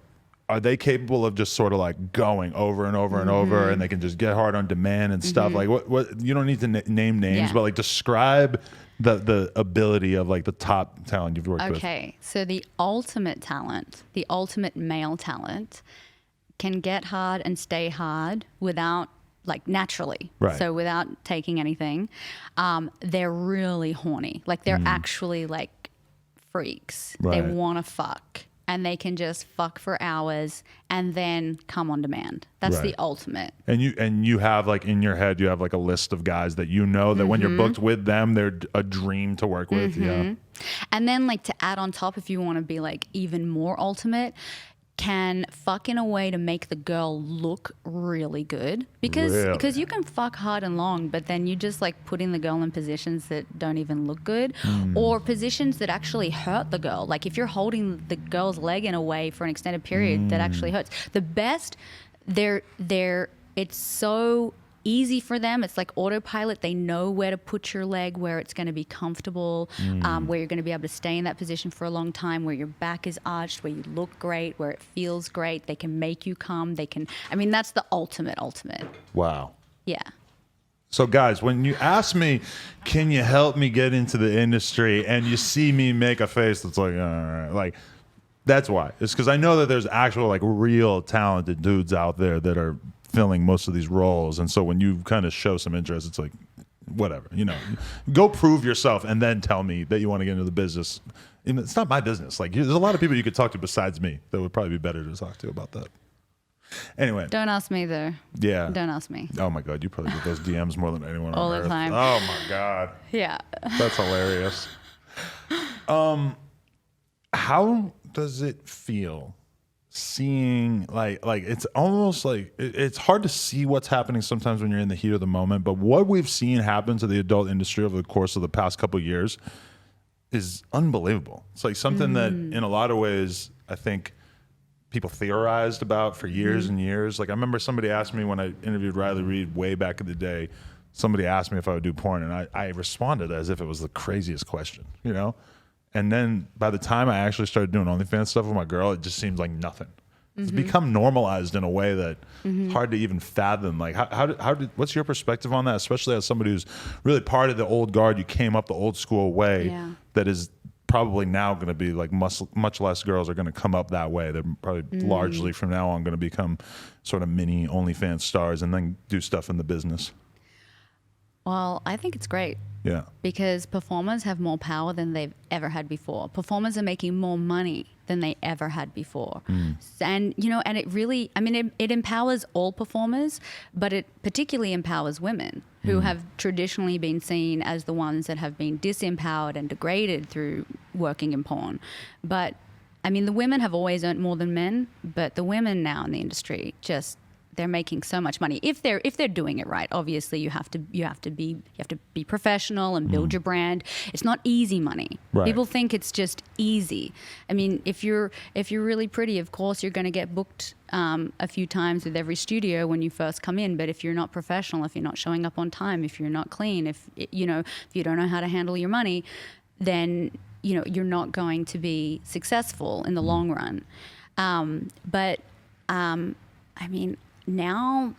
are they capable of just sort of like going over and over and over, and they can just get hard on demand and stuff? Like, what you don't need to name names, but like describe the ability of like the top talent you've worked with. Okay, so the ultimate talent, the ultimate male talent, can get hard and stay hard without, like, naturally. Right. So without taking anything. They're really horny. Like, they're actually like freaks. Right. They want to fuck, and they can just fuck for hours and then come on demand. That's the ultimate. And you have, like, in your head, you have like a list of guys that that when you're booked with them, they're a dream to work with. Yeah. And then, like, to add on top, if you want to be like even more ultimate, can fuck in a way to make the girl look really good, because you can fuck hard and long, but then you just like putting the girl in positions that don't even look good, or positions that actually hurt the girl. Like if you're holding the girl's leg in a way for an extended period that actually hurts. The best, it's so easy for them. It's like autopilot. They know where to put your leg, where it's going to be comfortable, where you're going to be able to stay in that position for a long time, where your back is arched, where you look great, where it feels great. They can make you come. I mean, that's the ultimate. Wow. Yeah. So guys, when you ask me, can you help me get into the industry, and you see me make a face that's like, all right, like, that's why. It's because I know that there's actual, like, real talented dudes out there that are filling most of these roles, and so when you kind of show some interest, it's like, whatever, go prove yourself and then tell me that you want to get into the business. And it's not my business. Like, there's a lot of people you could talk to besides me that would probably be better to talk to about that. Anyway, Don't ask me though. Yeah. Don't ask me. Oh my God, you probably get those DMs more than anyone All on the earth. time. Oh my God, Yeah. that's hilarious. How does it feel seeing like it's almost like it's hard to see what's happening sometimes when you're in the heat of the moment, but what we've seen happen to the adult industry over the course of the past couple of years is unbelievable. It's like something that in a lot of ways I think people theorized about for years and years. Like I remember somebody asked me when I interviewed Riley Reid way back in the day, somebody asked me if I would do porn, and I responded as if it was the craziest question, And then by the time I actually started doing OnlyFans stuff with my girl, it just seems like nothing. It's become normalized in a way that hard to even fathom. Like, what's your perspective on that, especially as somebody who's really part of the old guard? You came up the old school way that is probably now going to be like much less girls are going to come up that way. They're probably largely from now on going to become sort of mini OnlyFans stars and then do stuff in the business. Well, I think it's great. Yeah. Because performers have more power than they've ever had before. Performers are making more money than they ever had before. And, you know, and it really, I mean, it empowers all performers, but it particularly empowers women who have traditionally been seen as the ones that have been disempowered and degraded through working in porn. But, I mean, the women have always earned more than men, but the women now in the industry just, they're making so much money if they're doing it right. Obviously, you have to be professional and build your brand. It's not easy money. Right. People think it's just easy. I mean, if you're really pretty, of course you're going to get booked a few times with every studio when you first come in. But if you're not professional, if you're not showing up on time, if you're not clean, if you don't know how to handle your money, then you're not going to be successful in the long run. I mean, now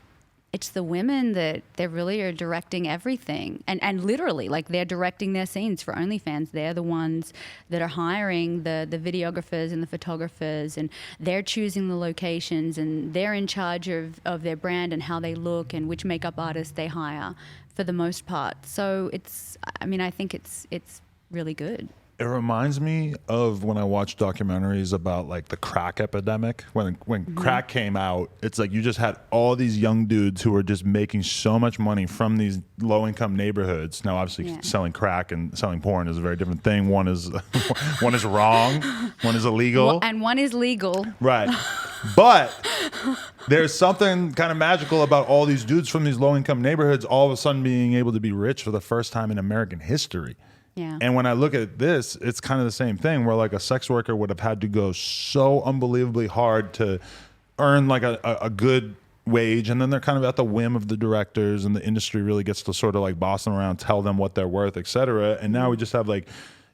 it's the women that they really are directing everything, and literally, like, they're directing their scenes for OnlyFans. They're the ones that are hiring the videographers and the photographers, and they're choosing the locations, and they're in charge of their brand and how they look and which makeup artists they hire for the most part. So I think it's really good. It reminds me of when I watch documentaries about like the crack epidemic. When crack came out, it's like you just had all these young dudes who were just making so much money from these low-income neighborhoods. Now, obviously, selling crack and selling porn is a very different thing. One is wrong, one is illegal, and one is legal. Right. But there's something kind of magical about all these dudes from these low-income neighborhoods all of a sudden being able to be rich for the first time in American history. Yeah. And when I look at this, it's kind of the same thing where like a sex worker would have had to go so unbelievably hard to earn like a good wage. And then they're kind of at the whim of the directors, and the industry really gets to sort of like boss them around, tell them what they're worth, et cetera. And now we just have like,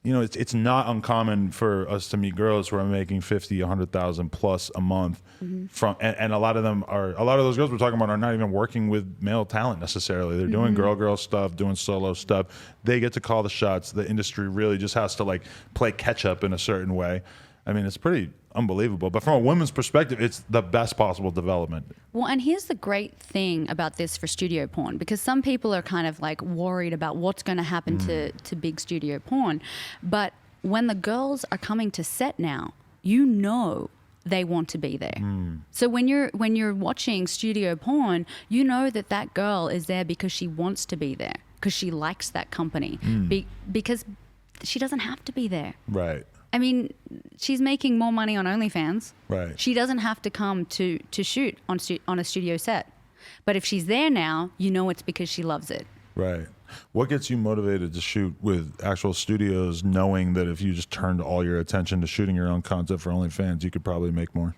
it's not uncommon for us to meet girls who are making 50, 100,000 plus a month from, and a lot of those girls we're talking about are not even working with male talent necessarily. They're doing girl stuff, doing solo stuff. They get to call the shots. The industry really just has to like play catch up in a certain way. I mean, it's pretty unbelievable. But from a women's perspective, it's the best possible development. Well, and here's the great thing about this for studio porn, because some people are kind of like worried about what's going to happen to big studio porn. But when the girls are coming to set now, they want to be there. So when you're watching studio porn, you know that girl is there because she wants to be there, because she likes that company, because she doesn't have to be there. Right. I mean, she's making more money on OnlyFans. Right. She doesn't have to come to shoot on a studio set. But if she's there now, it's because she loves it. Right. What gets you motivated to shoot with actual studios, knowing that if you just turned all your attention to shooting your own content for OnlyFans, you could probably make more?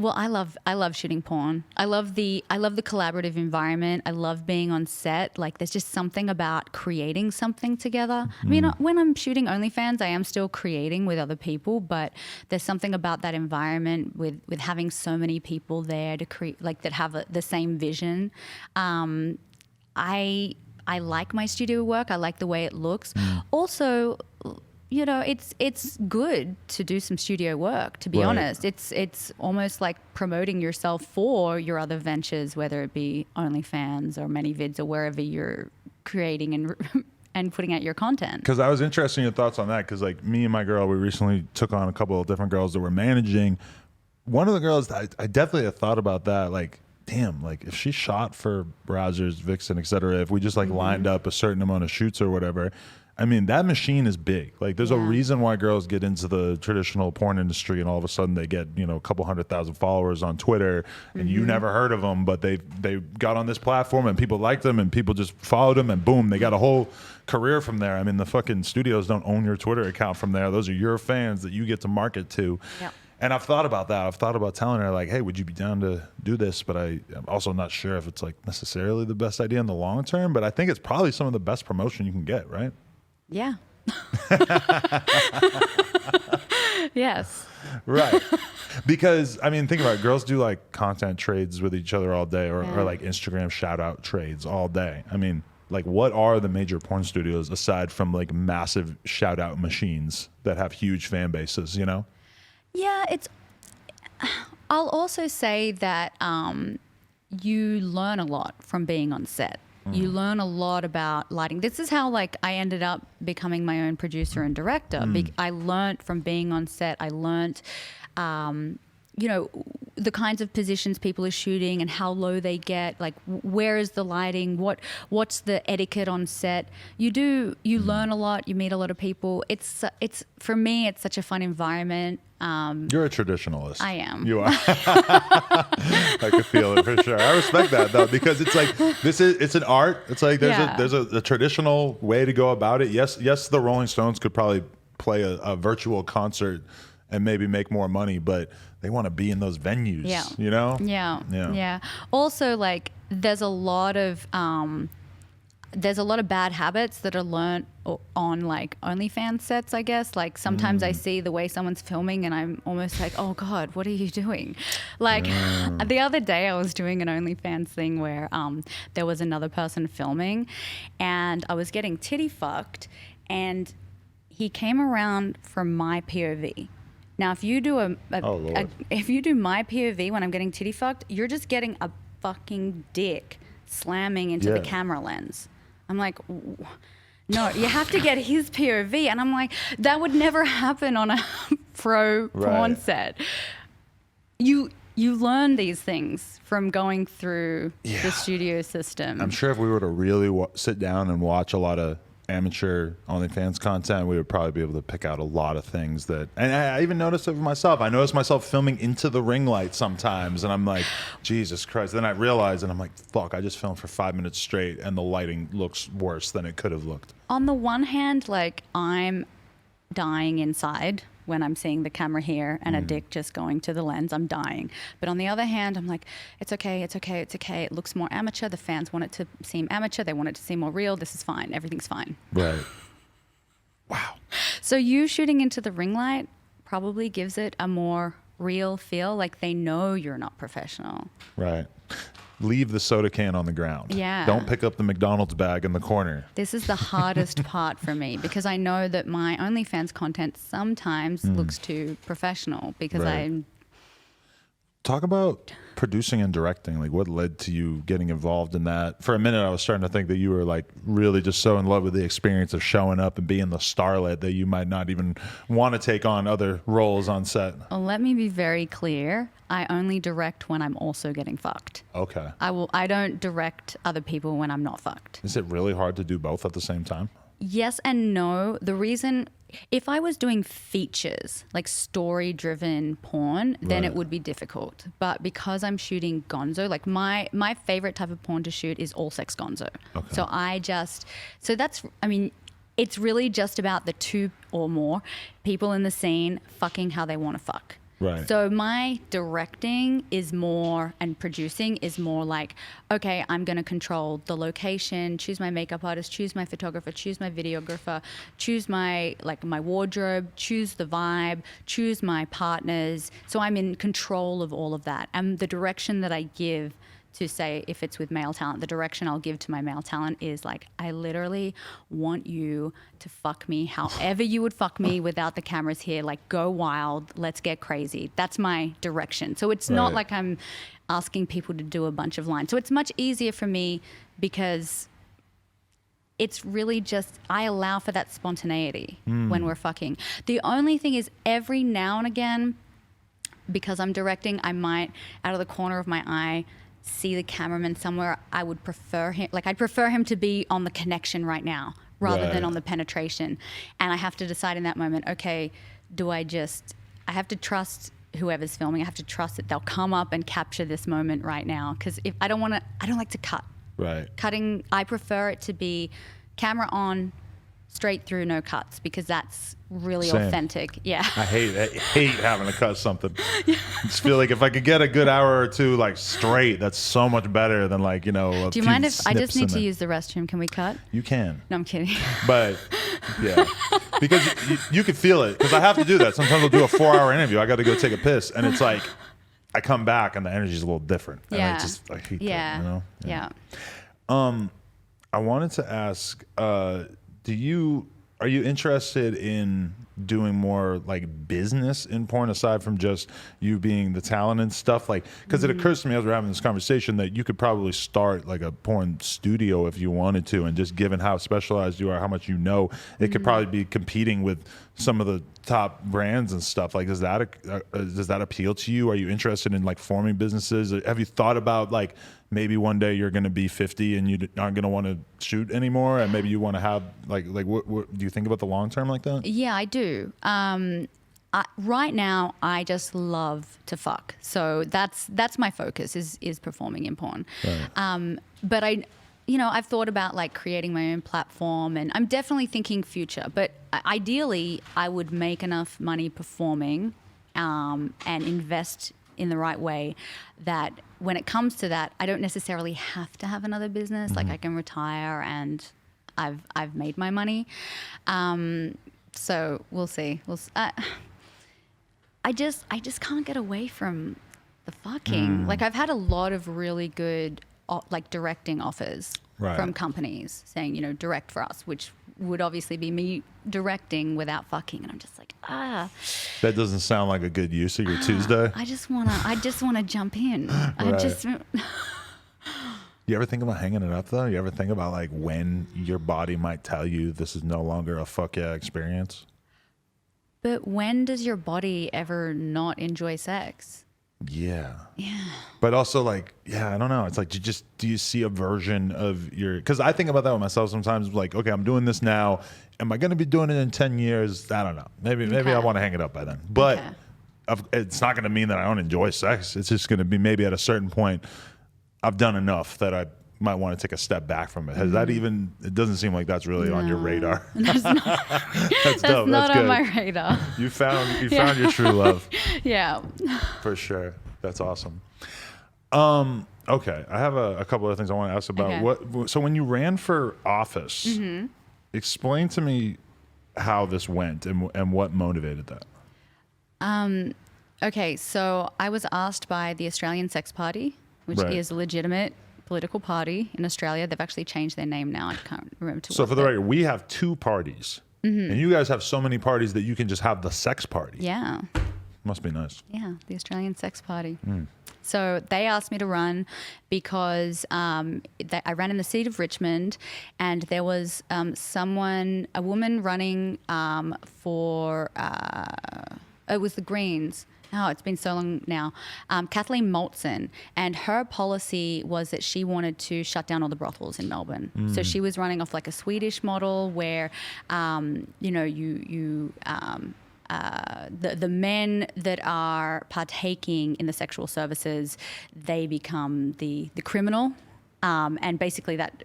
Well, I love shooting porn. I love the collaborative environment. I love being on set. Like, there's just something about creating something together. I mean, when I'm shooting OnlyFans, I am still creating with other people, but there's something about that environment with having so many people there to create, like, that have the same vision. I like my studio work. I like the way it looks. Also, it's good to do some studio work, to be honest. It's almost like promoting yourself for your other ventures, whether it be OnlyFans or ManyVids or wherever you're creating and putting out your content. Because I was interested in your thoughts on that, because like me and my girl, we recently took on a couple of different girls that we're managing. One of the girls, I definitely have thought about that, like, damn, like if she shot for Brazzers, Vixen, et cetera, if we just like lined up a certain amount of shoots or whatever, I mean, that machine is big. Like, there's a reason why girls get into the traditional porn industry and all of a sudden they get, a couple 100,000 followers on Twitter, and you never heard of them, but they got on this platform and people liked them and people just followed them, and boom, they got a whole career from there. I mean, the fucking studios don't own your Twitter account from there. Those are your fans that you get to market to. Yep. And I've thought about that. I've thought about telling her, like, hey, would you be down to do this? But I'm also not sure if it's like necessarily the best idea in the long term, but I think it's probably some of the best promotion you can get, right? Yeah. Yes. Right. Because, I mean, think about it. Girls do like content trades with each other all day, or like Instagram shout out trades all day. I mean, like what are the major porn studios aside from like massive shout out machines that have huge fan bases, you know? Yeah, I'll also say that you learn a lot from being on set. You learn a lot about lighting. This is how like I ended up becoming my own producer and director. I learned from being on set. I learned, you know, the kinds of positions people are shooting and how low they get. Like where is the lighting? What's the etiquette on set? You learn a lot. You meet a lot of people. It's for me, it's such a fun environment. You're a traditionalist. I am. You are. I could feel it for sure. I respect that though, because it's like it's an art. It's like there's a traditional way to go about it. Yes, the Rolling Stones could probably play a virtual concert and maybe make more money, but they want to be in those venues. Yeah. You know? Yeah. Also, like there's a lot of bad habits that are learned on like OnlyFans sets, I guess. Like sometimes I see the way someone's filming and I'm almost like, oh God, what are you doing? Like the other day I was doing an OnlyFans thing where there was another person filming and I was getting titty fucked and he came around from my POV. Now, if you do if you do my POV when I'm getting titty fucked, you're just getting a fucking dick slamming into the camera lens. I'm like, no, you have to get his POV. And I'm like, that would never happen on a pro porn set. You learn these things from going through the studio system. I'm sure if we were to really sit down and watch a lot of amateur OnlyFans content, we would probably be able to pick out a lot of things that, and I even noticed it for myself. I noticed myself filming into the ring light sometimes and I'm like, Jesus Christ. Then I realized and I'm like, fuck, I just filmed for 5 minutes straight and the lighting looks worse than it could have looked. On the one hand, like I'm dying inside when I'm seeing the camera here and a dick just going to the lens. I'm dying. But on the other hand, I'm like, it's okay. It looks more amateur. The fans want it to seem amateur. They want it to seem more real. This is fine. Everything's fine. Right. Wow. So you shooting into the ring light probably gives it a more real feel, like they know you're not professional. Right. Leave the soda can on the ground. Yeah. Don't pick up the McDonald's bag in the corner. This is the hardest part for me because I know that my OnlyFans content sometimes looks too professional because I'm... Talk about producing and directing. Like what led to you getting involved in that? For a minute, I was starting to think that you were like really just so in love with the experience of showing up and being the starlet that you might not even want to take on other roles on set. Well, let me be very clear. I only direct when I'm also getting fucked. Okay. I don't direct other people when I'm not fucked. Is it really hard to do both at the same time? Yes and no. The reason, if I was doing features, like story-driven porn, then it would be difficult. But because I'm shooting gonzo, like my favorite type of porn to shoot is all sex gonzo. Okay. So that's, I mean, it's really just about the two or more people in the scene fucking how they want to fuck. Right. So my directing is more, and producing is more like, okay, I'm going to control the location, choose my makeup artist, choose my photographer, choose my videographer, choose my wardrobe, choose the vibe, choose my partners. So I'm in control of all of that. And the direction that I give to say, if it's with male talent, the direction I'll give to my male talent is like, I literally want you to fuck me however you would fuck me without the cameras here. Like, go wild, let's get crazy. That's my direction. So it's not like I'm asking people to do a bunch of lines. So it's much easier for me because it's really just, I allow for that spontaneity when we're fucking. The only thing is every now and again, because I'm directing, I might, out of the corner of my eye, see the cameraman somewhere. I'd prefer him to be on the connection right now rather than on the penetration. And I have to decide in that moment, okay, I have to trust whoever's filming. I have to trust that they'll come up and capture this moment right now. Because if I don't like to cut. Right. Cutting, I prefer it to be camera on, straight through, no cuts, because that's really authentic. Yeah. I hate having to cut something. I just feel like if I could get a good hour or two like straight, that's so much better than like, do you mind if I just need to use the restroom? Can we cut? You can. No, I'm kidding. But yeah, because you could feel it, because I have to do that. Sometimes I'll do a 4-hour interview. I got to go take a piss, and it's like I come back and the energy's a little different. And Yeah. I hate that, Yeah. you know? Yeah. I wanted to ask, are you interested in doing more like business in porn aside from just you being the talent and stuff? Like, because it occurs to me as we're having this conversation that you could probably start like a porn studio if you wanted to, and just given how specialized you are, how much you know, it could probably be competing with some of the top brands and stuff. Like, does that appeal to you? Are you interested in like forming businesses? Have you thought about like maybe one day you're going to be 50 and you aren't going to want to shoot anymore, and maybe you want to have like what do you think about the long term like that? Yeah, I do. Right now, I just love to fuck, so that's my focus is performing in porn. Right. But I've thought about like creating my own platform, and I'm definitely thinking future. But ideally, I would make enough money performing and invest in the right way that when it comes to that, I don't necessarily have to have another business. Like, I can retire and I've made my money. So we'll see. I just can't get away from the fucking. Like, I've had a lot of really good like directing offers from companies saying, direct for us, which would obviously be me directing without fucking, and I'm just like, that doesn't sound like a good use of your Tuesday. I just wanna jump in. Right. You ever think about hanging it up though? You ever think about like when your body might tell you this is no longer a fuck yeah experience? But when does your body ever not enjoy sex? Yeah. But also like, I don't know. It's like, do you see a version of your, because I think about that with myself sometimes, like, okay, I'm doing this now. Am I going to be doing it in 10 years? I don't know. Maybe I want to hang it up by then. But it's not going to mean that I don't enjoy sex. It's just going to be maybe at a certain point, I've done enough that I might want to take a step back from it. Has that even, it doesn't seem like that's really on your radar. That's not, that's dope. Not that's on my radar. You found your true love. Yeah. For sure. That's awesome. Okay. I have a couple of things I want to ask about. Okay. So when you ran for office, explain to me how this went and what motivated that. Okay. So I was asked by the Australian Sex Party, which is a legitimate political party in Australia. They've actually changed their name now. I can't remember. So for the record, we have two parties, and you guys have so many parties that you can just have the sex party. Yeah. Must be nice. Yeah, the Australian Sex Party. So they asked me to run because I ran in the seat of Richmond, and there was a woman running for, it was the Greens. Oh, it's been so long now. Kathleen Maltzan, and her policy was that she wanted to shut down all the brothels in Melbourne. So she was running off like a Swedish model where, the men that are partaking in the sexual services, they become the criminal, and basically that.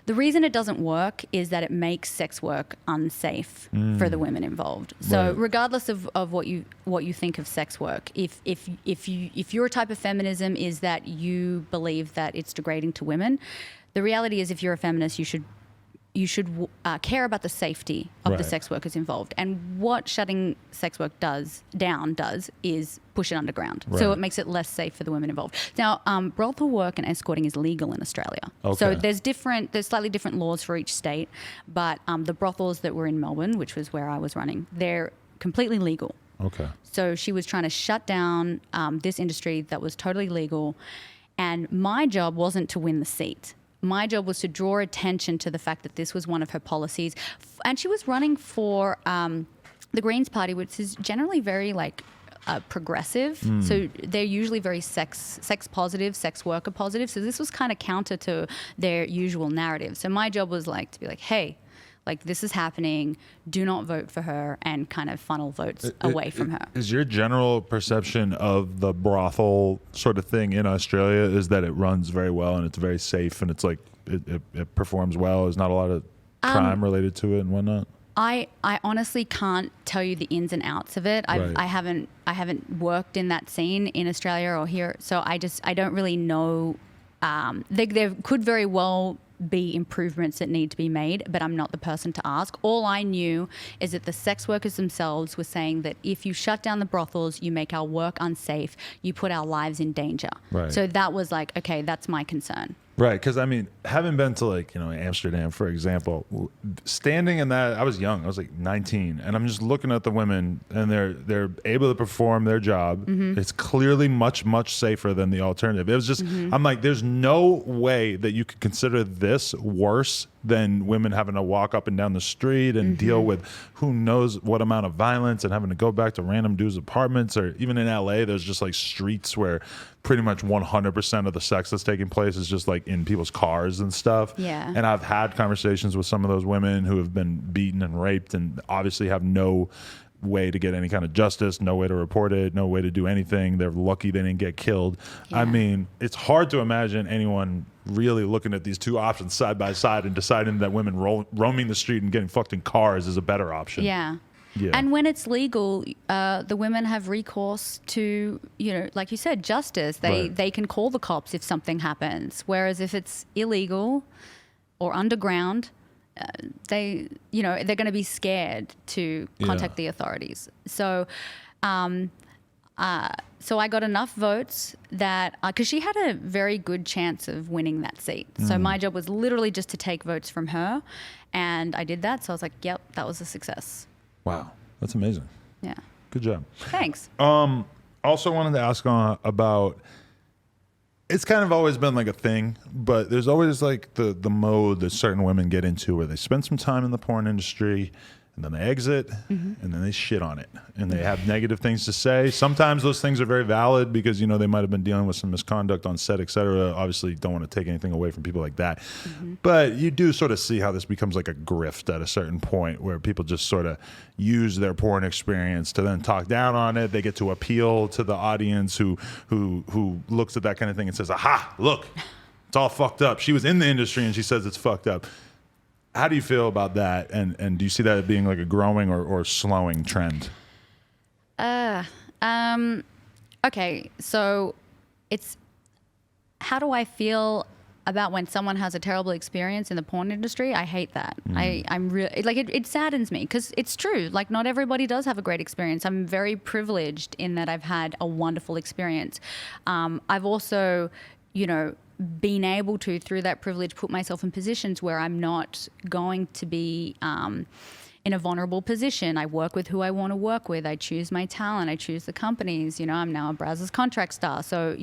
The reason it doesn't work is that it makes sex work unsafe for the women involved. So regardless of what you think of sex work, if your type of feminism is that you believe that it's degrading to women, the reality is if you're a feminist, you should care about the safety of the sex workers involved. And what shutting sex work does is push it underground. So it makes it less safe for the women involved. Now, brothel work and escorting is legal in Australia. Okay. So there's slightly different laws for each state, but the brothels that were in Melbourne, which was where I was running, they're completely legal. Okay. So she was trying to shut down this industry that was totally legal, and my job wasn't to win the seat. My job was to draw attention to the fact that this was one of her policies. And she was running for the Greens Party, which is generally very progressive. So they're usually very sex positive, sex worker positive. So this was kind of counter to their usual narrative. So my job was to be like, hey, this is happening, do not vote for her, and kind of funnel votes away from her. Is your general perception of the brothel sort of thing in Australia is that it runs very well and it's very safe and it's it performs well? There's not a lot of crime related to it and whatnot? I honestly can't tell you the ins and outs of it. I haven't worked in that scene in Australia or here, so I don't really know. There could very well be improvements that need to be made, but I'm not the person to ask. All I knew is that the sex workers themselves were saying that if you shut down the brothels, you make our work unsafe, you put our lives in danger. So that was okay, that's my concern. Right, because I mean, having been to like Amsterdam, for example, standing in that, I was young, I was like 19, and I'm just looking at the women, and they're able to perform their job. It's clearly much safer than the alternative. It was just, I'm like, there's no way that you could consider this worse than women having to walk up and down the street and deal with who knows what amount of violence and having to go back to random dudes' apartments, or even in LA, there's just like streets where pretty much 100% of the sex that's taking place is just like in people's cars and stuff. Yeah. And I've had conversations with some of those women who have been beaten and raped and obviously have no way to get any kind of justice, no way to report it, no way to do anything. They're lucky they didn't get killed. Yeah. I mean, it's hard to imagine anyone really looking at these two options side by side and deciding that women roaming the street and getting fucked in cars is a better option. Yeah. Yeah. And when it's legal, the women have recourse to, like you said, justice. They can call the cops if something happens. Whereas if it's illegal or underground, they're going to be scared to contact the authorities. So, so I got enough votes that, because she had a very good chance of winning that seat. So my job was literally just to take votes from her, and I did that. So I was like, yep, that was a success. Wow, that's amazing. Yeah. Good job. Thanks. Also wanted to ask about, it's kind of always been like a thing, but there's always like the mode that certain women get into where they spend some time in the porn industry and then they exit and then they shit on it and they have negative things to say. Sometimes those things are very valid because, they might have been dealing with some misconduct on set, et cetera. Obviously don't want to take anything away from people like that. But you do sort of see how this becomes like a grift at a certain point where people just sort of use their porn experience to then talk down on it. They get to appeal to the audience who looks at that kind of thing and says, aha, look, it's all fucked up. She was in the industry and she says it's fucked up. How do you feel about that? And do you see that being like a growing or slowing trend? Okay, so it's, how do I feel about when someone has a terrible experience in the porn industry? I hate that. I'm really, like, it saddens me because it's true. Like, not everybody does have a great experience. I'm very privileged in that I've had a wonderful experience. I've also, being able to, through that privilege, put myself in positions where I'm not going to be in a vulnerable position. I work with who I want to work with. I choose my talent. I choose the companies. I'm now a Brazzers contract star. So,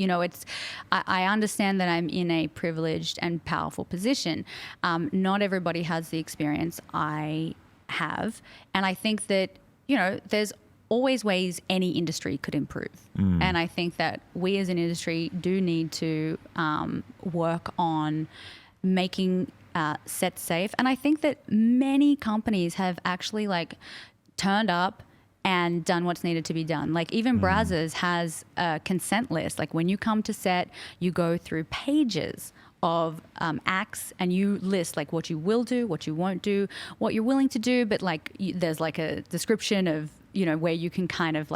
I understand that I'm in a privileged and powerful position. Not everybody has the experience I have. And I think that, there's always ways any industry could improve. And I think that we as an industry do need to work on making sets safe. And I think that many companies have actually turned up and done what's needed to be done. Like even Brazzers has a consent list. Like when you come to set, you go through pages of acts and you list what you will do, what you won't do, what you're willing to do, but there's a description of where you can kind of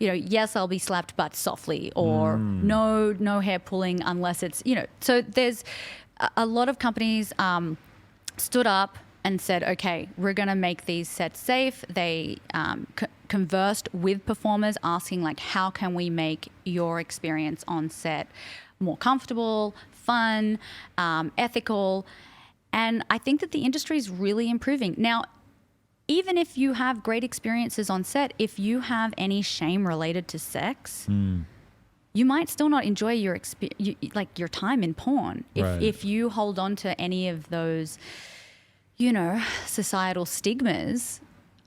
yes, I'll be slapped but softly, or no hair pulling unless it's, so there's a lot of companies stood up and said, okay, we're going to make these sets safe. They conversed with performers asking how can we make your experience on set more comfortable, fun, ethical. And I think that the industry is really improving. Now, even if you have great experiences on set, if you have any shame related to sex, you might still not enjoy your your time in porn. If you hold on to any of those, societal stigmas,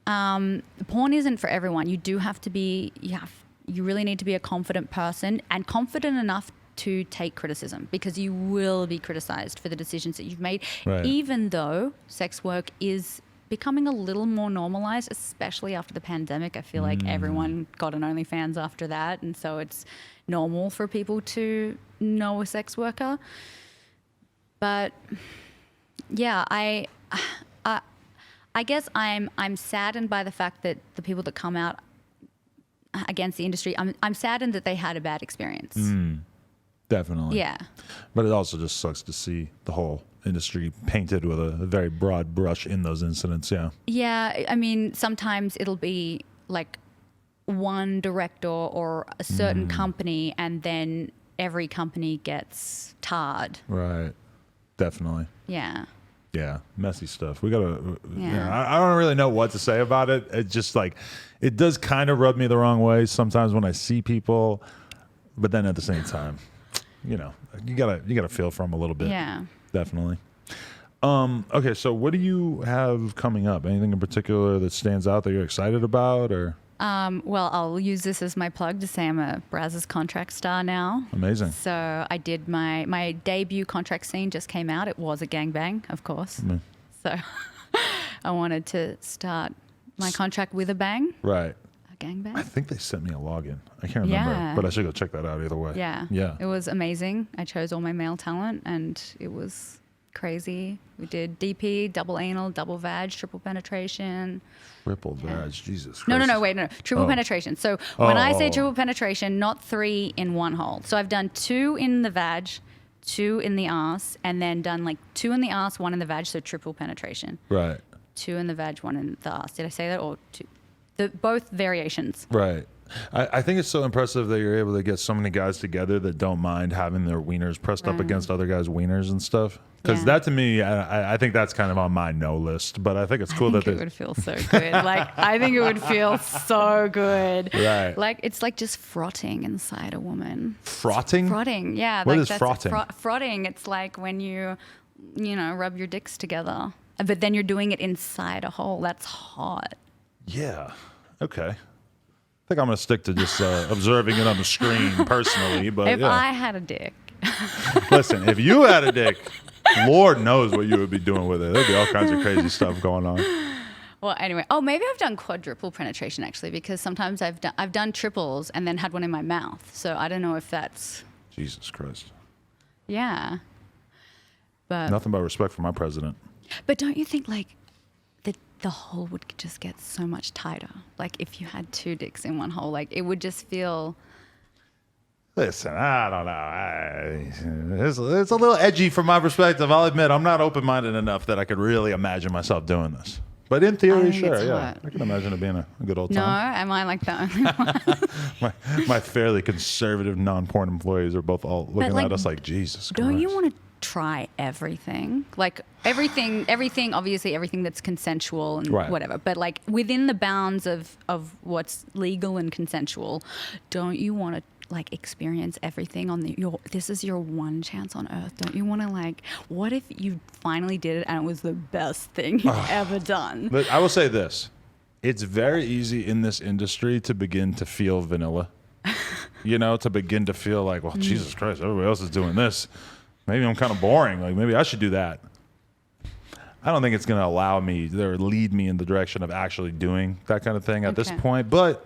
porn isn't for everyone. You do have to be, you really need to be a confident person and confident enough to take criticism, because you will be criticized for the decisions that you've made, even though sex work is becoming a little more normalized, especially after the pandemic. I feel like everyone got an OnlyFans after that, and so it's normal for people to know a sex worker. But yeah, I guess I'm saddened by the fact that the people that come out against the industry, I'm saddened that they had a bad experience. Definitely. Yeah. But it also just sucks to see the whole industry painted with a very broad brush in those incidents. Yeah. Yeah. I mean, sometimes it'll be one director or a certain company, and then every company gets tarred. Right. Definitely. Yeah. Yeah, messy stuff. We gotta. Yeah. I don't really know what to say about it. It just like, it does kind of rub me the wrong way sometimes when I see people, but then at the same time, you gotta feel for them a little bit. Yeah. Definitely. Okay, so what do you have coming up? Anything in particular that stands out that you're excited about, or? Well, I'll use this as my plug to say I'm a Brazzers contract star now. Amazing. So I did my debut contract scene just came out. It was a gangbang, of course. So I wanted to start my contract with a bang. Right. A gangbang. I think they sent me a login. I can't remember, Yeah. but I should go check that out either way. Yeah. Yeah. It was amazing. I chose all my male talent and it was crazy. We did DP, double anal, double vag, triple penetration. Triple vag, Jesus Christ. No. Triple Oh. penetration. So when I say Oh. triple penetration, not 3 in one hole. So I've done 2 in the vag, 2 in the arse, and then done like 2 in the arse, 1 in the vag. So triple penetration. Right. 2 in the vag, 1 in the arse. Did I say that? Or 2? Both variations. Right. I think it's so impressive that you're able to get so many guys together that don't mind having their wieners pressed up against other guys' wieners and stuff. Because Yeah. that to me, I think that's kind of on my no list. But I think it's cool I think that it would feel so good. Like I think it would feel so good. Right. Like it's like just frotting inside a woman. Frotting? Frotting, yeah. What like is frotting? Frotting. It's like when you rub your dicks together, but then you're doing it inside a hole. That's hot. Yeah. Okay. I think I'm going to stick to just observing it on the screen personally. But If yeah. I had a dick, Listen, if you had a dick, Lord knows what you would be doing with it. There'd be all kinds of crazy stuff going on. well, anyway. Oh, maybe I've done quadruple penetration actually, because sometimes I've done triples and then had one in my mouth. So I don't know if that's Jesus Christ. yeah. But Nothing but respect for my president. But don't you think like the hole would just get so much tighter? Like if you had 2 dicks in one hole, like it would just feel. Listen, I don't know. It's a little edgy from my perspective. I'll admit I'm not open-minded enough that I could really imagine myself doing this. But in theory, think sure, it's yeah. hot. I can imagine it being a good old No, time. am I like the only one? My fairly conservative non-porn employees are both all looking like, at us like, Jesus Christ. Don't you want to try everything? Like everything, obviously everything that's consensual and Right. whatever. But like within the bounds of what's legal and consensual, don't you want to like experience everything on this is your one chance on earth. Don't you want to like, what if you finally did it and it was the best thing you've ever done? But I will say this. It's very easy in this industry to begin to feel vanilla. To begin to feel like, well, Jesus Christ, everybody else is doing this. Maybe I'm kind of boring. Like, maybe I should do that. I don't think it's going to allow me or lead me in the direction of actually doing that kind of thing at this Okay. point. But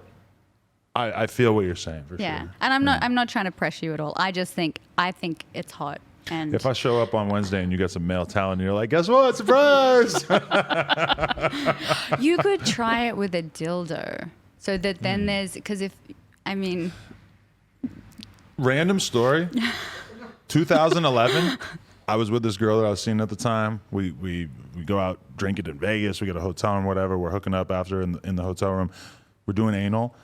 I feel what you're saying for Yeah. sure. And I'm not trying to pressure you at all. I think it's hot. And If I show up on Wednesday and you get some male talent, and you're like, guess what? Surprise! you could try it with a dildo. So that then Random story. 2011. I was with this girl that I was seeing at the time. We go out drinking in Vegas. We get a hotel room, whatever. We're hooking up after in the hotel room. We're doing anal.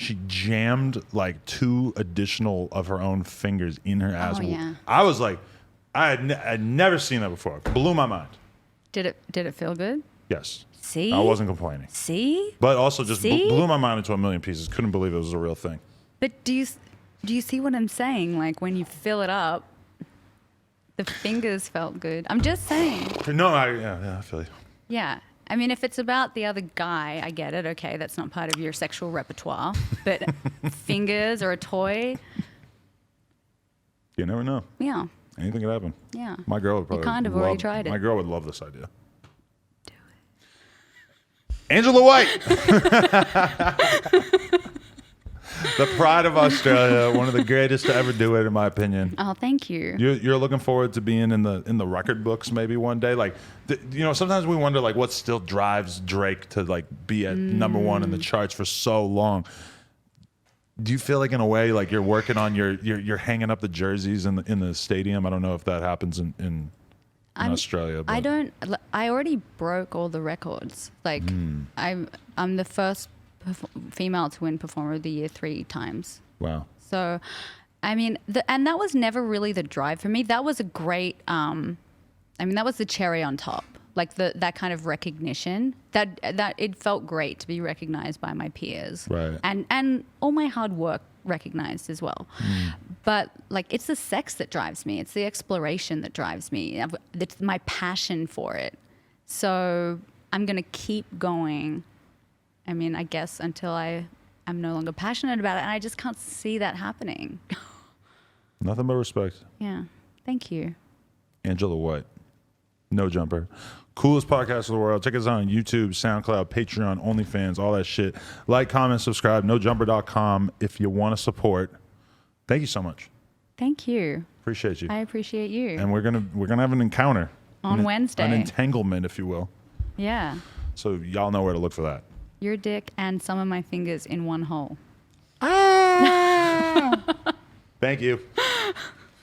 She jammed like 2 additional of her own fingers in her ass. yeah. I was like, I'd never seen that before. Blew my mind. did it feel good? Yes. See? I wasn't complaining. See? But also just See? blew my mind into a million pieces. Couldn't believe it was a real thing. But do you see what I'm saying? Like when you fill it up, the fingers felt good. I'm just saying. No, I feel you. Yeah. I mean, if it's about the other guy, I get it. Okay, that's not part of your sexual repertoire. But fingers or a toy, You never know. yeah. Anything could happen. Yeah. My girl would probably kind of already tried it. My girl would love this idea. Do it. Angela White. The pride of Australia, one of the greatest to ever do it, in my opinion. Oh, thank you. You're looking forward to being in the record books maybe one day. Like, sometimes we wonder like what still drives Drake to like be at number 1 in the charts for so long. Do you feel like in a way like you're working on you're hanging up the jerseys in the stadium? I don't know if that happens in Australia. But. I already broke all the records. Like I'm the first female to win Performer of the Year 3 times. Wow. So I mean, and that was never really the drive for me. That was a great, that was the cherry on top. Like that kind of recognition that it felt great to be recognized by my peers. Right. And all my hard work recognized as well. But like, it's the sex that drives me. It's the exploration that drives me. It's my passion for it. So I'm going to keep going. I mean, I guess until I'm no longer passionate about it, and I just can't see that happening. Nothing but respect. Yeah. Thank you. Angela White. No Jumper. Coolest podcast in the world. Check us out on YouTube, SoundCloud, Patreon, OnlyFans, all that shit. Like, comment, subscribe, nojumper.com if you want to support. Thank you so much. Thank you. Appreciate you. I appreciate you. And we're gonna have an encounter. On Wednesday. An entanglement, if you will. Yeah. So y'all know where to look for that. Your dick and some of my fingers in one hole. Thank you.